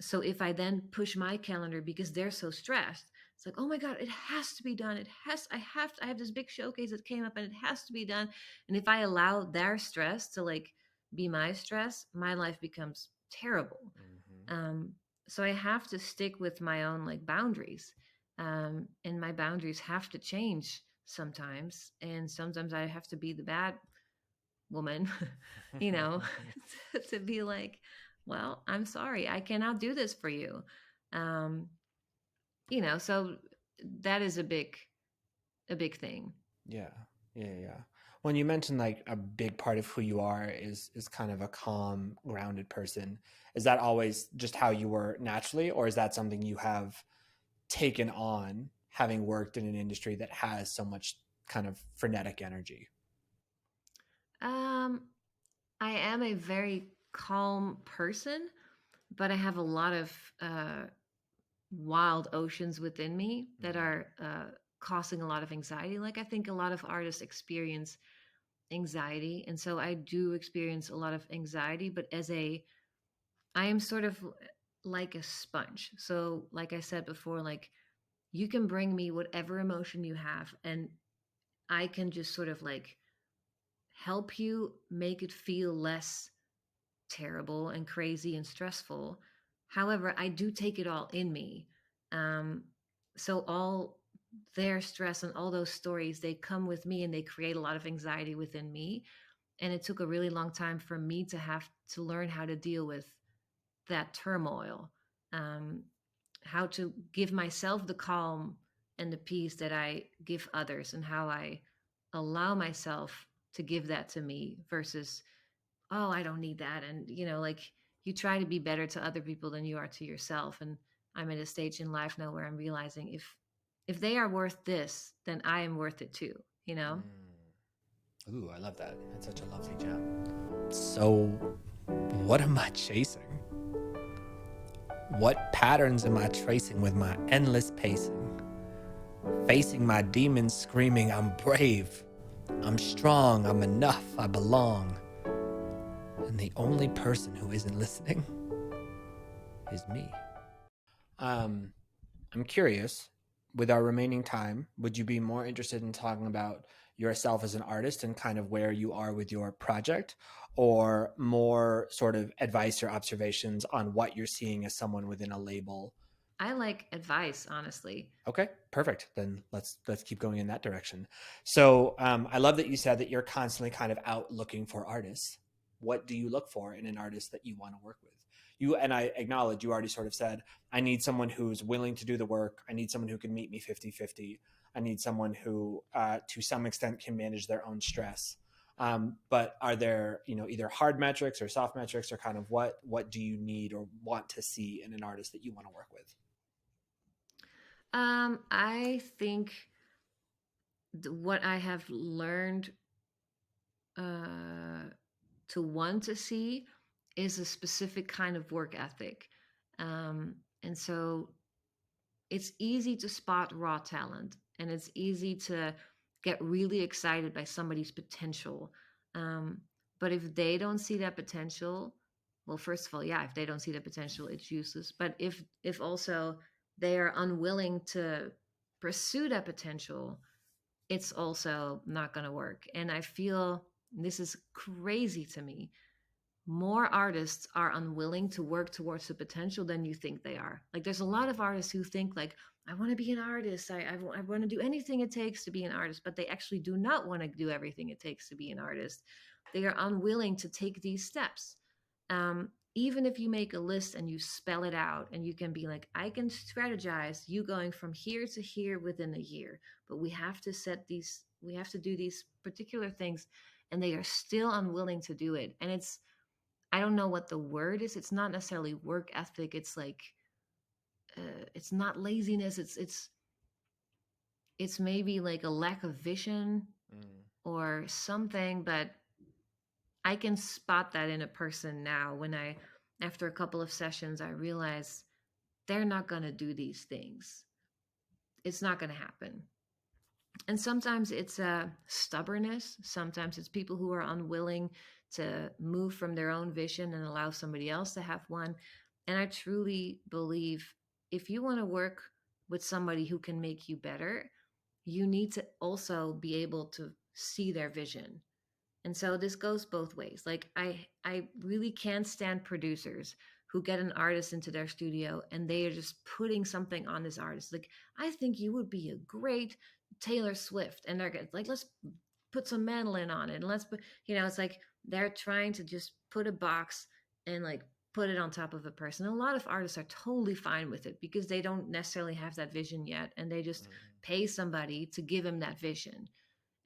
So if I then push my calendar because they're so stressed, it's like, oh my God, it has to be done. I have this big showcase that came up and it has to be done. And if I allow their stress to like be my stress, my life becomes terrible. So I have to stick with my own like boundaries. And my boundaries have to change sometimes. And sometimes I have to be the bad woman, you know, to be like, well, I'm sorry, I cannot do this for you. So that is a big thing. Yeah. When you mentioned like a big part of who you are is kind of a calm, grounded person, is that always just how you were naturally, or is that something you have taken on having worked in an industry that has so much kind of frenetic energy? I am a very calm person, but I have a lot of wild oceans within me that are causing a lot of anxiety. Like I think a lot of artists experience anxiety, and so I do experience a lot of anxiety, but I am sort of like a sponge. So like I said before, like you can bring me whatever emotion you have, and I can just sort of like help you make it feel less terrible and crazy and stressful. However, I do take it all in me. So all their stress and all those stories, they come with me and they create a lot of anxiety within me. And it took a really long time for me to have to learn how to deal with that turmoil, how to give myself the calm and the peace that I give others, and how I allow myself to give that to me versus, oh, I don't need that. And, like you try to be better to other people than you are to yourself. And I'm at a stage in life now where I'm realizing if they are worth this, then I am worth it too, Ooh, I love that. That's such a lovely gem. So what am I chasing? What patterns am I tracing with my endless pacing? Facing my demons, screaming, I'm brave, I'm strong, I'm enough, I belong. And the only person who isn't listening is me. I'm curious, with our remaining time, would you be more interested in talking about yourself as an artist and kind of where you are with your project, or more sort of advice or observations on what you're seeing as someone within a label I like advice, honestly. Okay, perfect. Then let's keep going in that direction. So I love that you said that you're constantly kind of out looking for artists. What do you look for in an artist that you want to work with? You, and I acknowledge you already sort of said, I need someone who's willing to do the work. I need someone who can meet me 50-50. I need someone who to some extent can manage their own stress. But are there, either hard metrics or soft metrics, or kind of what do you need or want to see in an artist that you want to work with? I think what I have learned to want to see is a specific kind of work ethic. And so it's easy to spot raw talent, and it's easy to get really excited by somebody's potential. But if they don't see that potential, well, first of all, yeah, if they don't see the potential, it's useless. But if also they are unwilling to pursue that potential, it's also not going to work. And I feel this is crazy to me. More artists are unwilling to work towards the potential than you think they are. Like, there's a lot of artists who think like, I want to be an artist. I want to do anything it takes to be an artist, but they actually do not want to do everything it takes to be an artist. They are unwilling to take these steps. Even if you make a list and you spell it out and you can be like, I can strategize you going from here to here within a year, but we have to do these particular things, and they are still unwilling to do it. And I don't know what the word is. It's not necessarily work ethic. It's like, it's not laziness. It's maybe like a lack of vision or something, but I can spot that in a person now when after a couple of sessions, I realize they're not going to do these things. It's not going to happen. And sometimes it's stubbornness. Sometimes it's people who are unwilling to move from their own vision and allow somebody else to have one. And I truly believe if you want to work with somebody who can make you better, you need to also be able to see their vision. And so this goes both ways. Like I really can't stand producers who get an artist into their studio and they are just putting something on this artist. Like, I think you would be a great Taylor Swift. And they're like, let's put some mandolin on it. And let's put, it's like they're trying to just put a box and like put it on top of a person. A lot of artists are totally fine with it because they don't necessarily have that vision yet. And they just pay somebody to give them that vision.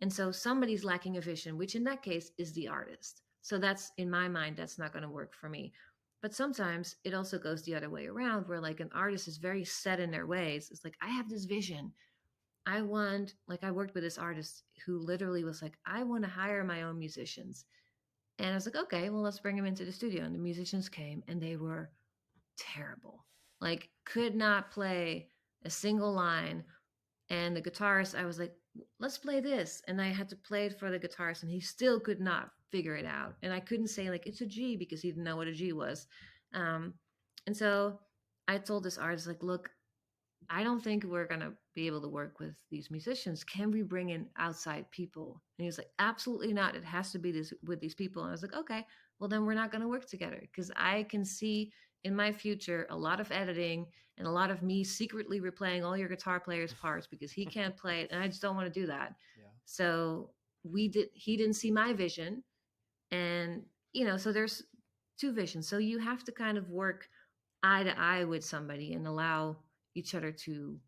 And so somebody's lacking a vision, which in that case is the artist. So that's, in my mind, that's not going to work for me. But sometimes it also goes the other way around, where like an artist is very set in their ways. It's like, I have this vision. I worked with this artist who literally was like, I want to hire my own musicians. And I was like, okay, well, let's bring them into the studio. And the musicians came and they were terrible. Like, could not play a single line. And the guitarist, I was like, let's play this. And I had to play it for the guitarist and he still could not figure it out. And I couldn't say like, it's a G, because he didn't know what a G was. And so I told this artist, like, look, I don't think we're going to be able to work with these musicians. Can we bring in outside people? And he was like, absolutely not. It has to be with these people. And I was like, okay, well then we're not going to work together, because I can see in my future a lot of editing and a lot of me secretly replaying all your guitar player's parts because he can't play it. And I just don't want to do that. Yeah. So he didn't see my vision. And, so there's two visions. So you have to kind of work eye to eye with somebody and allow each other to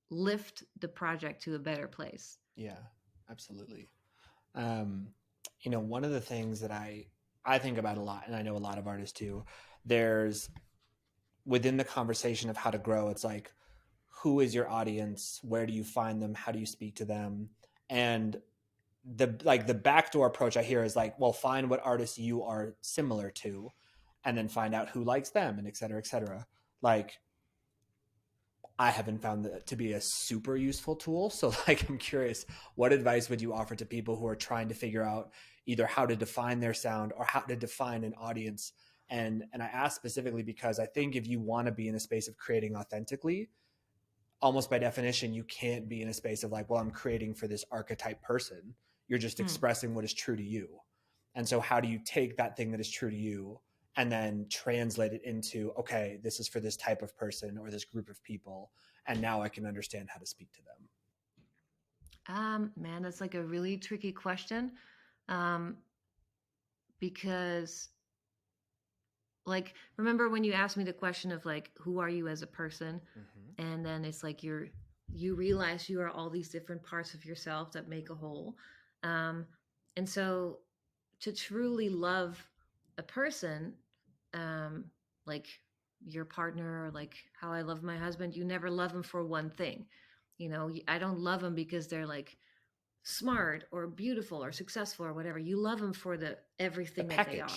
lift the project to a better place. Yeah, absolutely. One of the things that I think about a lot, and I know a lot of artists too, there's within the conversation of how to grow, it's like, who is your audience? Where do you find them? How do you speak to them? And the backdoor approach I hear is like, well, find what artists you are similar to, and then find out who likes them, and et cetera, et cetera. Like, I haven't found that to be a super useful tool. So like, I'm curious, what advice would you offer to people who are trying to figure out either how to define their sound or how to define an audience? And I ask specifically because I think if you want to be in a space of creating authentically, almost by definition, you can't be in a space of like, well, I'm creating for this archetype person. You're just expressing what is true to you. And so how do you take that thing that is true to you and then translate it into, okay, this is for this type of person or this group of people, and now I can understand how to speak to them? Man, that's like a really tricky question, because like, remember when you asked me the question of like, who are you as a person? Mm-hmm. And then it's like you realize you are all these different parts of yourself that make a whole. And so to truly love a person, like your partner, or like how I love my husband, you never love him for one thing. You know, I don't love them because they're like smart or beautiful or successful or whatever. You love them for everything that they are.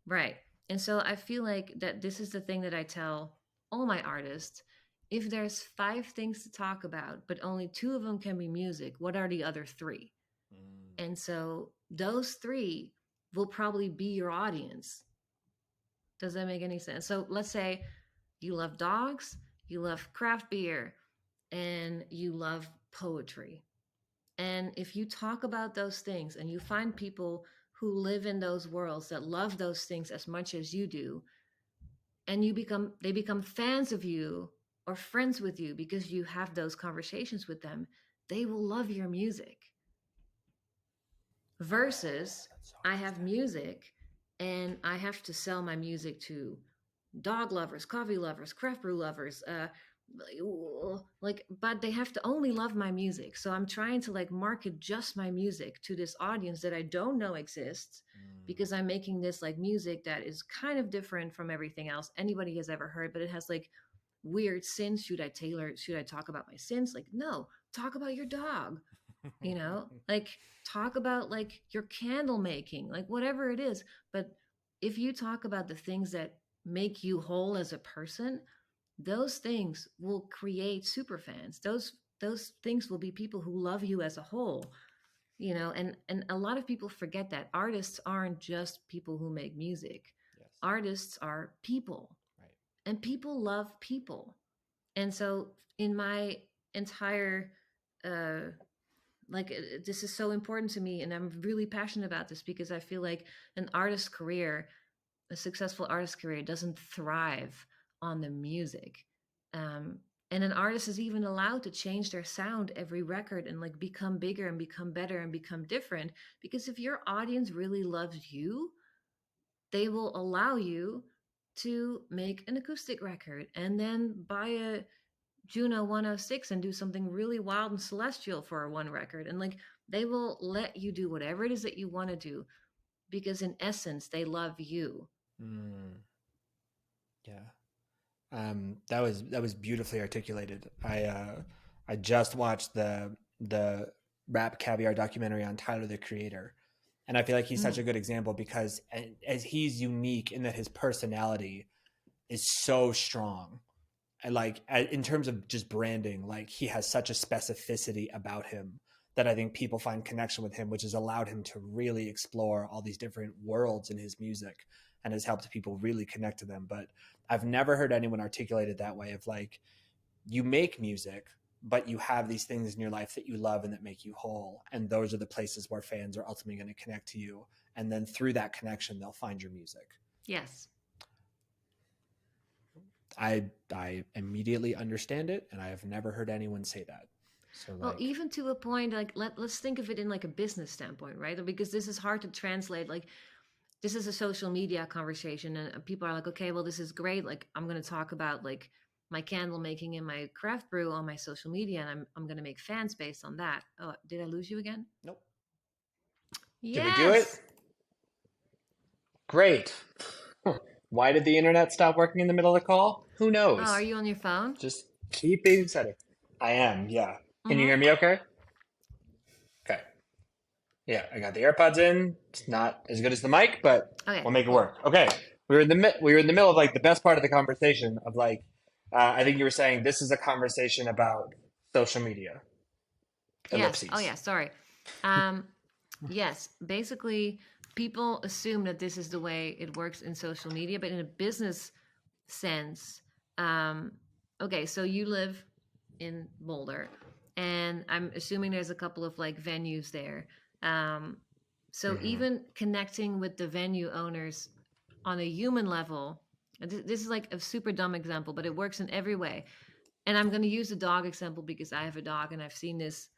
Right. And so I feel like that this is the thing that I tell all my artists. If there's 5 things to talk about, but only 2 of them can be music, what are the other 3? And so those 3 will probably be your audience. Does that make any sense? So let's say you love dogs, you love craft beer, and you love poetry. And if you talk about those things and you find people who live in those worlds that love those things as much as you do, and they become fans of you or friends with you because you have those conversations with them, they will love your music. Versus I have music and I have to sell my music to dog lovers, coffee lovers, craft brew lovers, like, but they have to only love my music. So I'm trying to like market just my music to this audience that I don't know exists, because I'm making this like music that is kind of different from everything else anybody has ever heard, but it has like weird synths. Should I talk about my synths? Like, no, talk about your dog. You know, like talk about like your candle making, like whatever it is. But if you talk about the things that make you whole as a person, those things will create super fans. Those things will be people who love you as a whole, you know. And a lot of people forget that artists aren't just people who make music. Yes. Artists are people. Right. And people love people. And so in my entire this is so important to me, and I'm really passionate about this, because I feel like a successful artist career doesn't thrive on the music. And an artist is even allowed to change their sound every record and like become bigger and become better and become different, because if your audience really loves you, they will allow you to make an acoustic record and then buy a Juno 106 and do something really wild and celestial for one record. And like, they will let you do whatever it is that you want to do, because in essence, they love you. Yeah. That was beautifully articulated. I just watched the Rap Caviar documentary on Tyler, the Creator. And I feel like he's such a good example, because as he's unique in that his personality is so strong. And like in terms of just branding, like he has such a specificity about him that I think people find connection with him, which has allowed him to really explore all these different worlds in his music and has helped people really connect to them. But I've never heard anyone articulate it that way, of like, you make music, but you have these things in your life that you love and that make you whole. And those are the places where fans are ultimately going to connect to you. And then through that connection, they'll find your music. Yes. I immediately understand it, and I have never heard anyone say that. So well, even to a point, like let's think of it in like a business standpoint, right? Because this is hard to translate. Like, this is a social media conversation, and people are like, okay, well, this is great. Like, I'm going to talk about like my candle making and my craft brew on my social media, and I'm going to make fans based on that. Oh, did I lose you again? Nope. Yes. Did we do it? Great. Why did the internet stop working in the middle of the call? Who knows? Oh, are you on your phone? Just keep being setting. I am, yeah. Can you hear me okay? Okay. Yeah, I got the AirPods in. It's not as good as the mic, but we'll make it work. Okay. We were in the middle of like the best part of the conversation of like, I think you were saying this is a conversation about social media. Ellipses. Yes. Oh yeah, sorry. Yes, basically people assume that this is the way it works in social media, but in a business sense, okay, so you live in Boulder, and I'm assuming there's a couple of like venues there. So even connecting with the venue owners on a human level, this is like a super dumb example, but it works in every way. And I'm going to use the dog example because I have a dog and I've seen this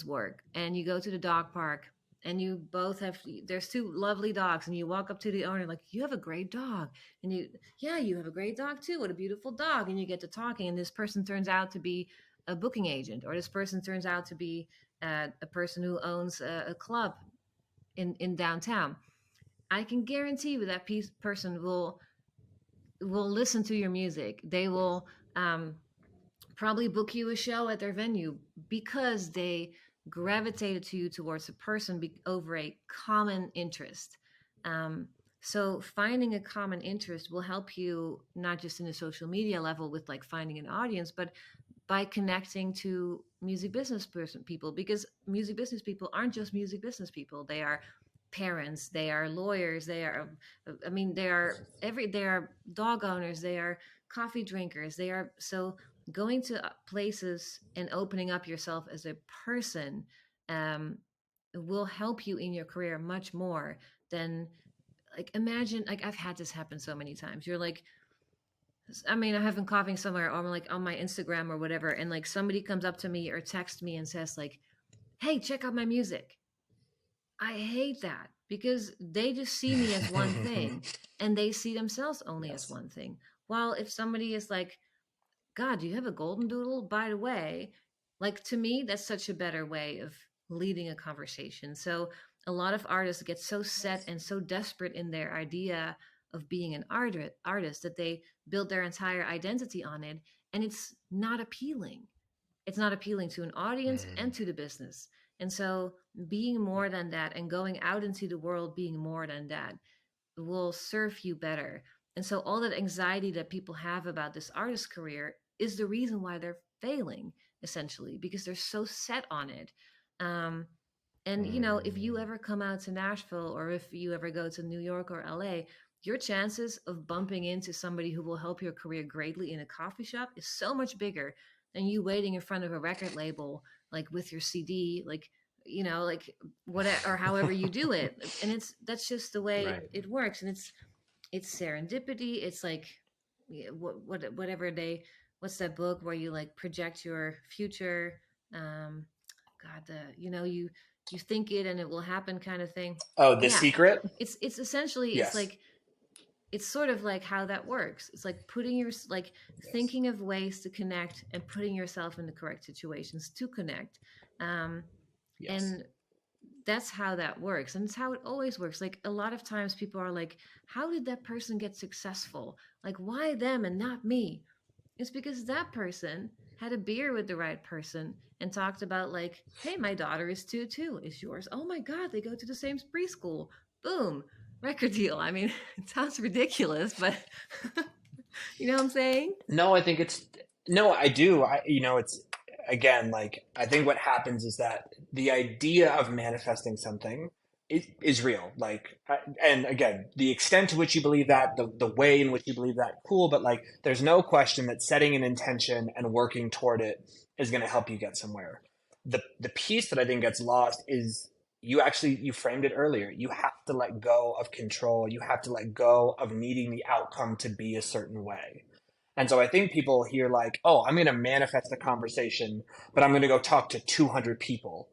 work. And you go to the dog park and you both have, there's two lovely dogs, and you walk up to the owner like, you have a great dog, and you have a great dog too, what a beautiful dog. And you get to talking, and this person turns out to be a booking agent, or this person turns out to be a person who owns a club in downtown. I can guarantee you that person will listen to your music. They will probably book you a show at their venue because they gravitated to you towards a person over a common interest. So finding a common interest will help you not just in a social media level with like finding an audience, but by connecting to music business people, because music business people aren't just music business people. They are parents, they are lawyers, they are dog owners, they are coffee drinkers, they are. So going to places and opening up yourself as a person will help you in your career much more than, like, imagine, like, I've had this happen so many times. You're like, I have been coughing somewhere, or I'm like on my Instagram or whatever, and like somebody comes up to me or texts me and says like, hey, check out my music. I hate that, because they just see me as one thing and they see themselves only as one thing. While if somebody is like, God, do you have a golden doodle? By the way, like, to me, that's such a better way of leading a conversation. So a lot of artists get so set and so desperate in their idea of being an artist that they build their entire identity on it. And it's not appealing. It's not appealing to an audience and to the business. And so being more than that and going out into the world being more than that will serve you better. And so all that anxiety that people have about this artist career is the reason why they're failing, essentially, because they're so set on it. And, if you ever come out to Nashville, or if you ever go to New York or LA, your chances of bumping into somebody who will help your career greatly in a coffee shop is so much bigger than you waiting in front of a record label, like with your CD, like, like whatever, or however you do it. And that's just the way it works. And it's serendipity. It's like, whatever what's that book where you like project your future? You think it and it will happen kind of thing. Oh, The Secret? It's essentially, yes. It's like, it's sort of like how that works. It's like thinking of ways to connect and putting yourself in the correct situations to connect. And that's how that works. And it's how it always works. Like, a lot of times people are like, how did that person get successful? Like, why them and not me? It's because that person had a beer with the right person and talked about like, hey, my daughter is 2 too. Is yours? Oh my God, they go to the same preschool. Boom, record deal. It sounds ridiculous, but you know what I'm saying? No, I think I do. It's, again, like, I think what happens is that the idea of manifesting something is real. Like, and again, the extent to which you believe that, the way in which you believe that, cool. But like, there's no question that setting an intention and working toward it is going to help you get somewhere. The piece that I think gets lost is you framed it earlier. You have to let go of control. You have to let go of needing the outcome to be a certain way. And so I think people hear like, oh, I'm going to manifest a conversation, but I'm going to go talk to 200 people.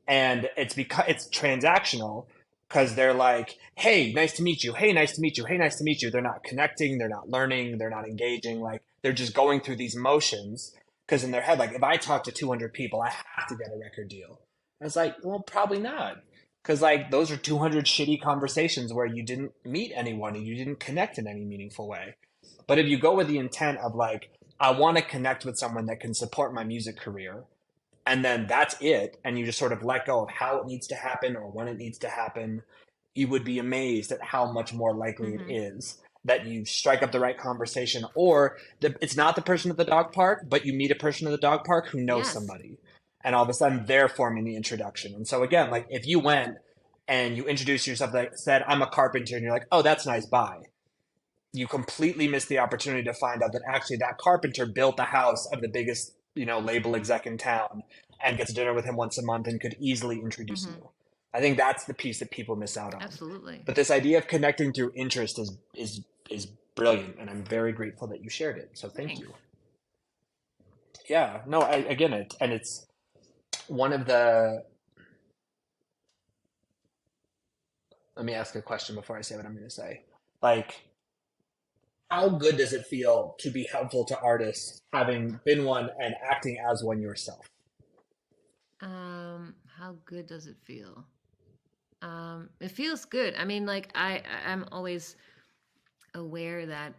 And it's because it's transactional, because they're like, hey, nice to meet you. Hey, nice to meet you. Hey, nice to meet you. They're not connecting. They're not learning. They're not engaging. Like, they're just going through these motions, because in their head, like, if I talk to 200 people, I have to get a record deal. And it's like, well, probably not. Because like, those are 200 shitty conversations where you didn't meet anyone and you didn't connect in any meaningful way. But if you go with the intent of like, I want to connect with someone that can support my music career, and then that's it, and you just sort of let go of how it needs to happen or when it needs to happen, you would be amazed at how much more likely it is that you strike up the right conversation, or it's not the person at the dog park, but you meet a person at the dog park who knows somebody, and all of a sudden they're forming the introduction. And so again, like, if you went and you introduced yourself, that said, I'm a carpenter, and you're like, oh, that's nice, bye. You completely missed the opportunity to find out that actually that carpenter built the house of the biggest, label exec in town, and gets dinner with him once a month and could easily introduce you. I think that's the piece that people miss out on. Absolutely. But this idea of connecting through interest is brilliant, and I'm very grateful that you shared it. So thank you. Yeah, no, I get it, and it's one of the. Let me ask a question before I say what I'm going to say. Like, how good does it feel to be helpful to artists, having been one and acting as one yourself? How good does it feel? It feels good. I mean, like I'm always aware that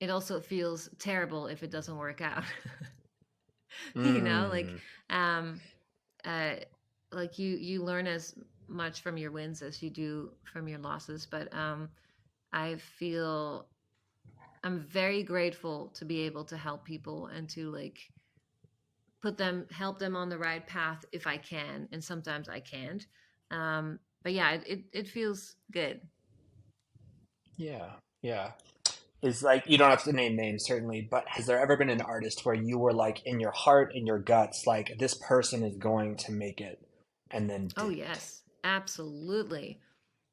it also feels terrible if it doesn't work out. You know, um, uh, like you learn as much from your wins as you do from your losses. But I feel I'm very grateful to be able to help people and to like help them on the right path if I can, and sometimes I can't. But yeah, it feels good. Yeah, yeah. Is like, you don't have to name names certainly, but has there ever been an artist where you were like in your heart, in your guts, like this person is going to make it, and then Oh didn't? yes, absolutely.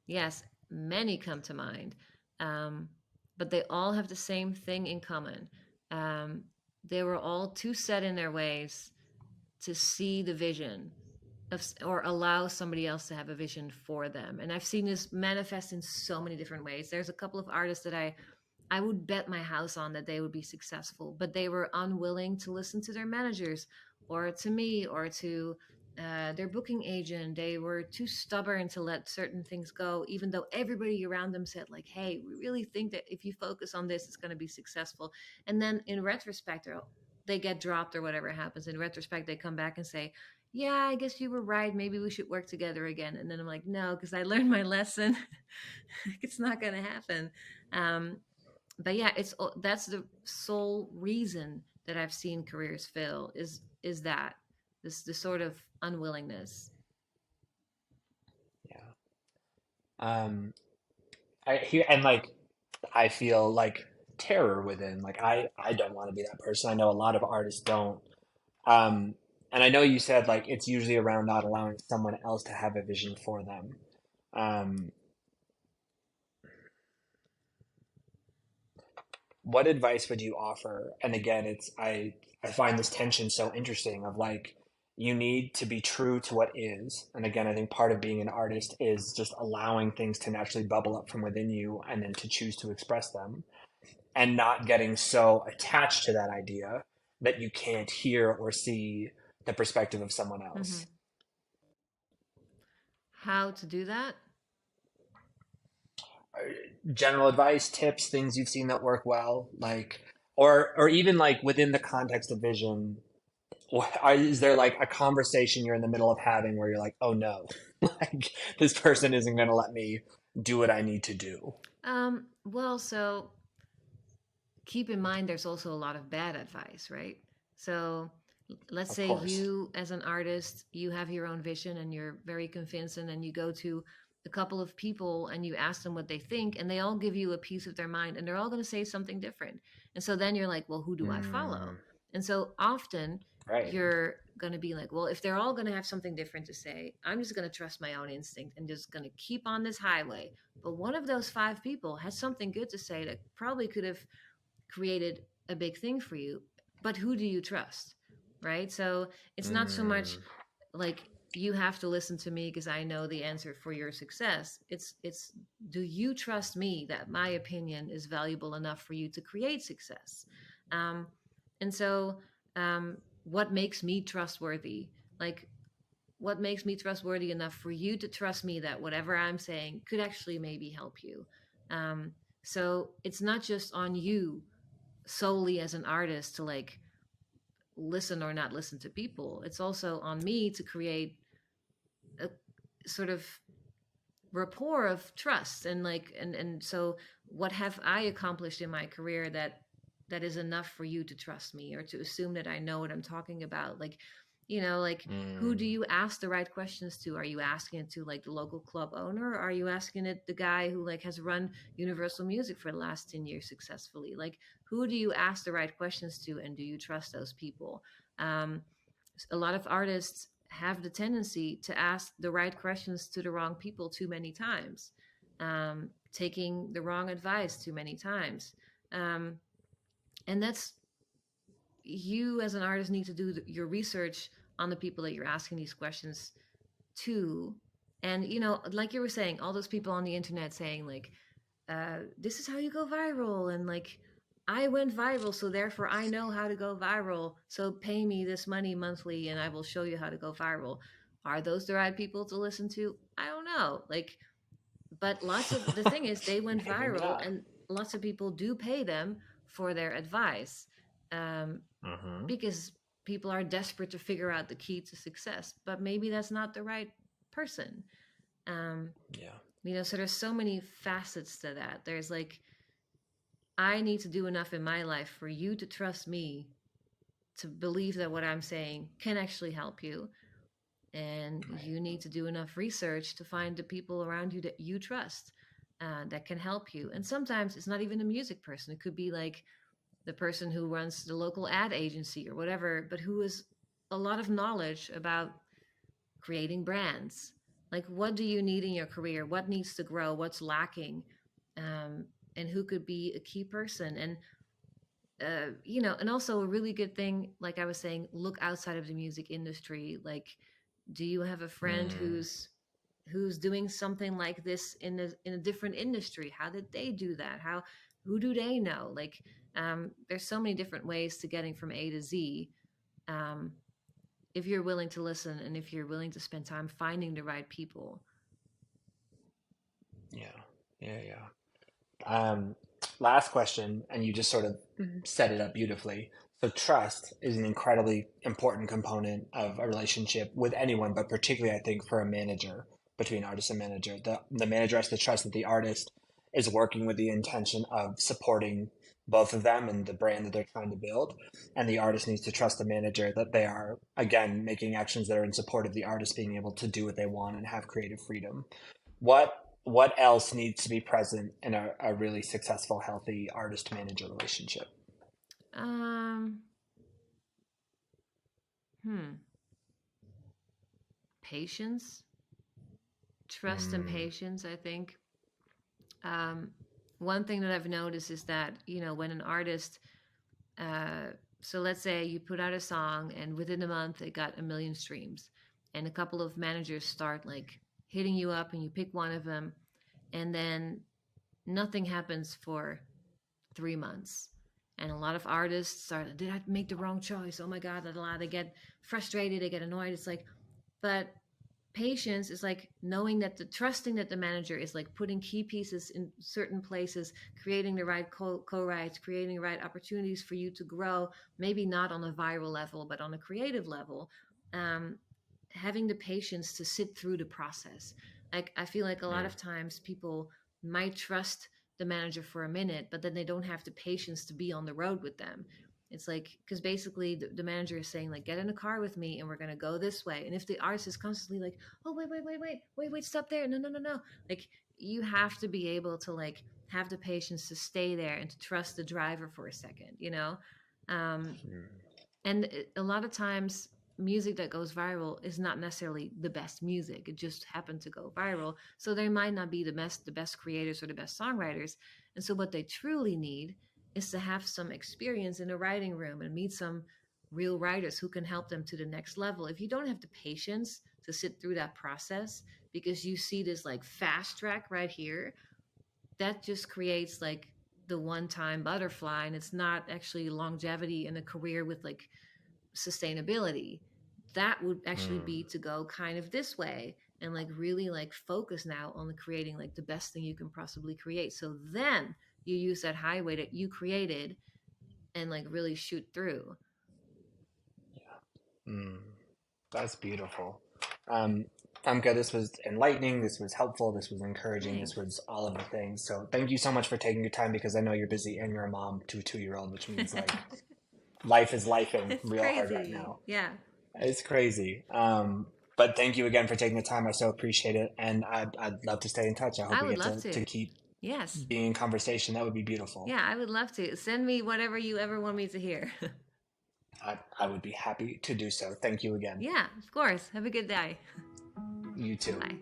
Yes, many come to mind, um, but they all have the same thing in common. Um, they were all too set in their ways to see the vision or allow somebody else to have a vision for them. And I've seen this manifest in so many different ways. There's a couple of artists that I would bet my house on that they would be successful, but they were unwilling to listen to their managers or to me or to their booking agent. They were too stubborn to let certain things go, even though everybody around them said, like, hey, we really think that if you focus on this, it's going to be successful. And then in retrospect, they get dropped or whatever happens. In retrospect, they come back and say, yeah, I guess you were right. Maybe we should work together again. And then I'm like, no, because I learned my lesson. It's not going to happen. But yeah, that's the sole reason that I've seen careers fail is that this sort of unwillingness. Yeah. I hear, and like I feel like terror within, like I don't want to be that person. I know a lot of artists don't. Um, and I know you said like it's usually around not allowing someone else to have a vision for them. Um, what advice would you offer? And again, I find this tension so interesting of like you need to be true to what is. And again, I think part of being an artist is just allowing things to naturally bubble up from within you and then to choose to express them and not getting so attached to that idea that you can't hear or see the perspective of someone Mm-hmm. else. How to do that? General advice, tips, things you've seen that work well, like, or even like within the context of vision, is there like a conversation you're in the middle of having where you're like, oh no, like this person isn't going to let me do what I need to do? Well, so keep in mind there's also a lot of bad advice, right? So let's Of say course. you as an artist, you have your own vision and you're very convinced, and then you go to a couple of people and you ask them what they think, and they all give you a piece of their mind and they're all going to say something different. And so then you're like, well, who do I follow? Mm, And so often right. you're going to be like, well, if they're all going to have something different to say, I'm just going to trust my own instinct and just going to keep on this highway. But one of those five people has something good to say that probably could have created a big thing for you, but who do you trust? Right? So it's not so much Mm, like you have to listen to me because I know the answer for your success. It's do you trust me that my opinion is valuable enough for you to create success? um, and so what makes me trustworthy? Like, what makes me trustworthy enough for you to trust me that whatever I'm saying could actually maybe help you? So it's not just on you solely as an artist to like listen or not listen to people. It's also on me to create a sort of rapport of trust and like and so what have I accomplished in my career that is enough for you to trust me or to assume that I know what I'm talking about? Like, like, who do mm, you ask the right questions to? Are you asking it to like the local club owner, or are you asking it the guy who like has run Universal Music for the last 10 years successfully? Like, who do you ask the right questions to, and do you trust those people? um, a lot of artists have the tendency to ask the right questions to the wrong people too many times, taking the wrong advice too many times. And that's, you as an artist need to do your research on the people that you're asking these questions to. And, you know, like you were saying, all those people on the internet saying like, this is how you go viral. And like, I went viral, so therefore I know how to go viral. So pay me this money monthly and I will show you how to go viral. Are those the right people to listen to? I don't know. Like, but lots of the thing is they went Maybe viral not. and lots of people do pay them for their advice, because people are desperate to figure out the key to success, but maybe that's not the right person. Yeah. You know, so there's so many facets to that. There's like, I need to do enough in my life for you to trust me, to believe that what I'm saying can actually help you. And you need to do enough research to find the people around you that you trust, that can help you. And sometimes it's not even a music person. It could be like the person who runs the local ad agency or whatever, but who has a lot of knowledge about creating brands. Like, what do you need in your career? What needs to grow? What's lacking? And who could be a key person? And you know, and also a really good thing, like I was saying, look outside of the music industry. Like, do you have a friend who's doing something like this in a different industry? How did they do that? Who do they know? Like, there's so many different ways to getting from A to Z. If you're willing to listen and if you're willing to spend time finding the right people. Yeah. Last question, and you just sort of set it up beautifully. So trust is an incredibly important component of a relationship with anyone, but particularly I think for a manager, between artist and manager. The manager has to trust that the artist is working with the intention of supporting both of them and the brand that they're trying to build. And the artist needs to trust the manager that they are, again, making actions that are in support of the artist being able to do what they want and have creative freedom. What else needs to be present in a really successful, healthy artist-manager relationship? Patience, trust and patience, I think. One thing that I've noticed is that, you know, when an artist, so let's say you put out a song and within a month it got 1 million streams, and a couple of managers start like hitting you up and you pick one of them, and then nothing happens for 3 months. And a lot of artists are, did I make the wrong choice? Oh my God, they get frustrated, they get annoyed. It's like, but patience is like knowing that trusting that the manager is like putting key pieces in certain places, creating the right co-writes, creating the right opportunities for you to grow, maybe not on a viral level, but on a creative level. Having the patience to sit through the process. Like, I feel like a lot of times people might trust the manager for a minute, but then they don't have the patience to be on the road with them. It's like, because basically the manager is saying like, get in a car with me and we're going to go this way. And if the artist is constantly like, oh, wait, stop there. No. Like, you have to be able to like have the patience to stay there and to trust the driver for a second, you know? And a lot of times music that goes viral is not necessarily the best music. It just happened to go viral. So they might not be the best creators or the best songwriters. And so what they truly need is to have some experience in a writing room and meet some real writers who can help them to the next level. If you don't have the patience to sit through that process because you see this like fast track right here, that just creates like the one-time butterfly, and it's not actually longevity in a career with like sustainability. That would actually be to go kind of this way and like really like focus now on creating like the best thing you can possibly create. So then you use that highway that you created and like really shoot through. That's beautiful. Femke, this was enlightening, this was helpful, this was encouraging, Thanks. this was all of the things. So thank you so much for taking your time, because I know you're busy and you're a mom to a 2-year-old, which means like life is lifing It's real crazy. hard right now. Yeah. It's crazy. But thank you again for taking the time. I so appreciate it. And I'd love to stay in touch. I hope we get to keep being in conversation. That would be beautiful. Yeah, I would love to. Send me whatever you ever want me to hear. I would be happy to do so. Thank you again. Yeah, of course. Have a good day. You too. Bye.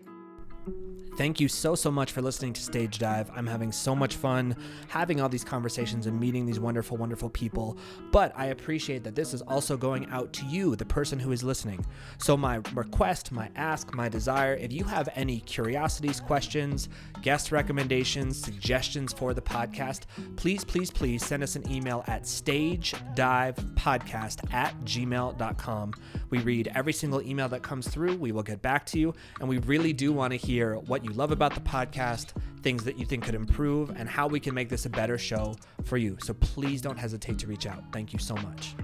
Thank you so much for listening to Stage Dive. I'm having so much fun having all these conversations and meeting these wonderful, wonderful people. But I appreciate that this is also going out to you, the person who is listening. So my request, my ask, my desire, if you have any curiosities, questions, guest recommendations, suggestions for the podcast, please send us an email at stagedivepodcast@gmail.com. We read every single email that comes through. We will get back to you. And we really do want to hear what you love about the podcast, things that you think could improve, and how we can make this a better show for you. So please don't hesitate to reach out. Thank you so much.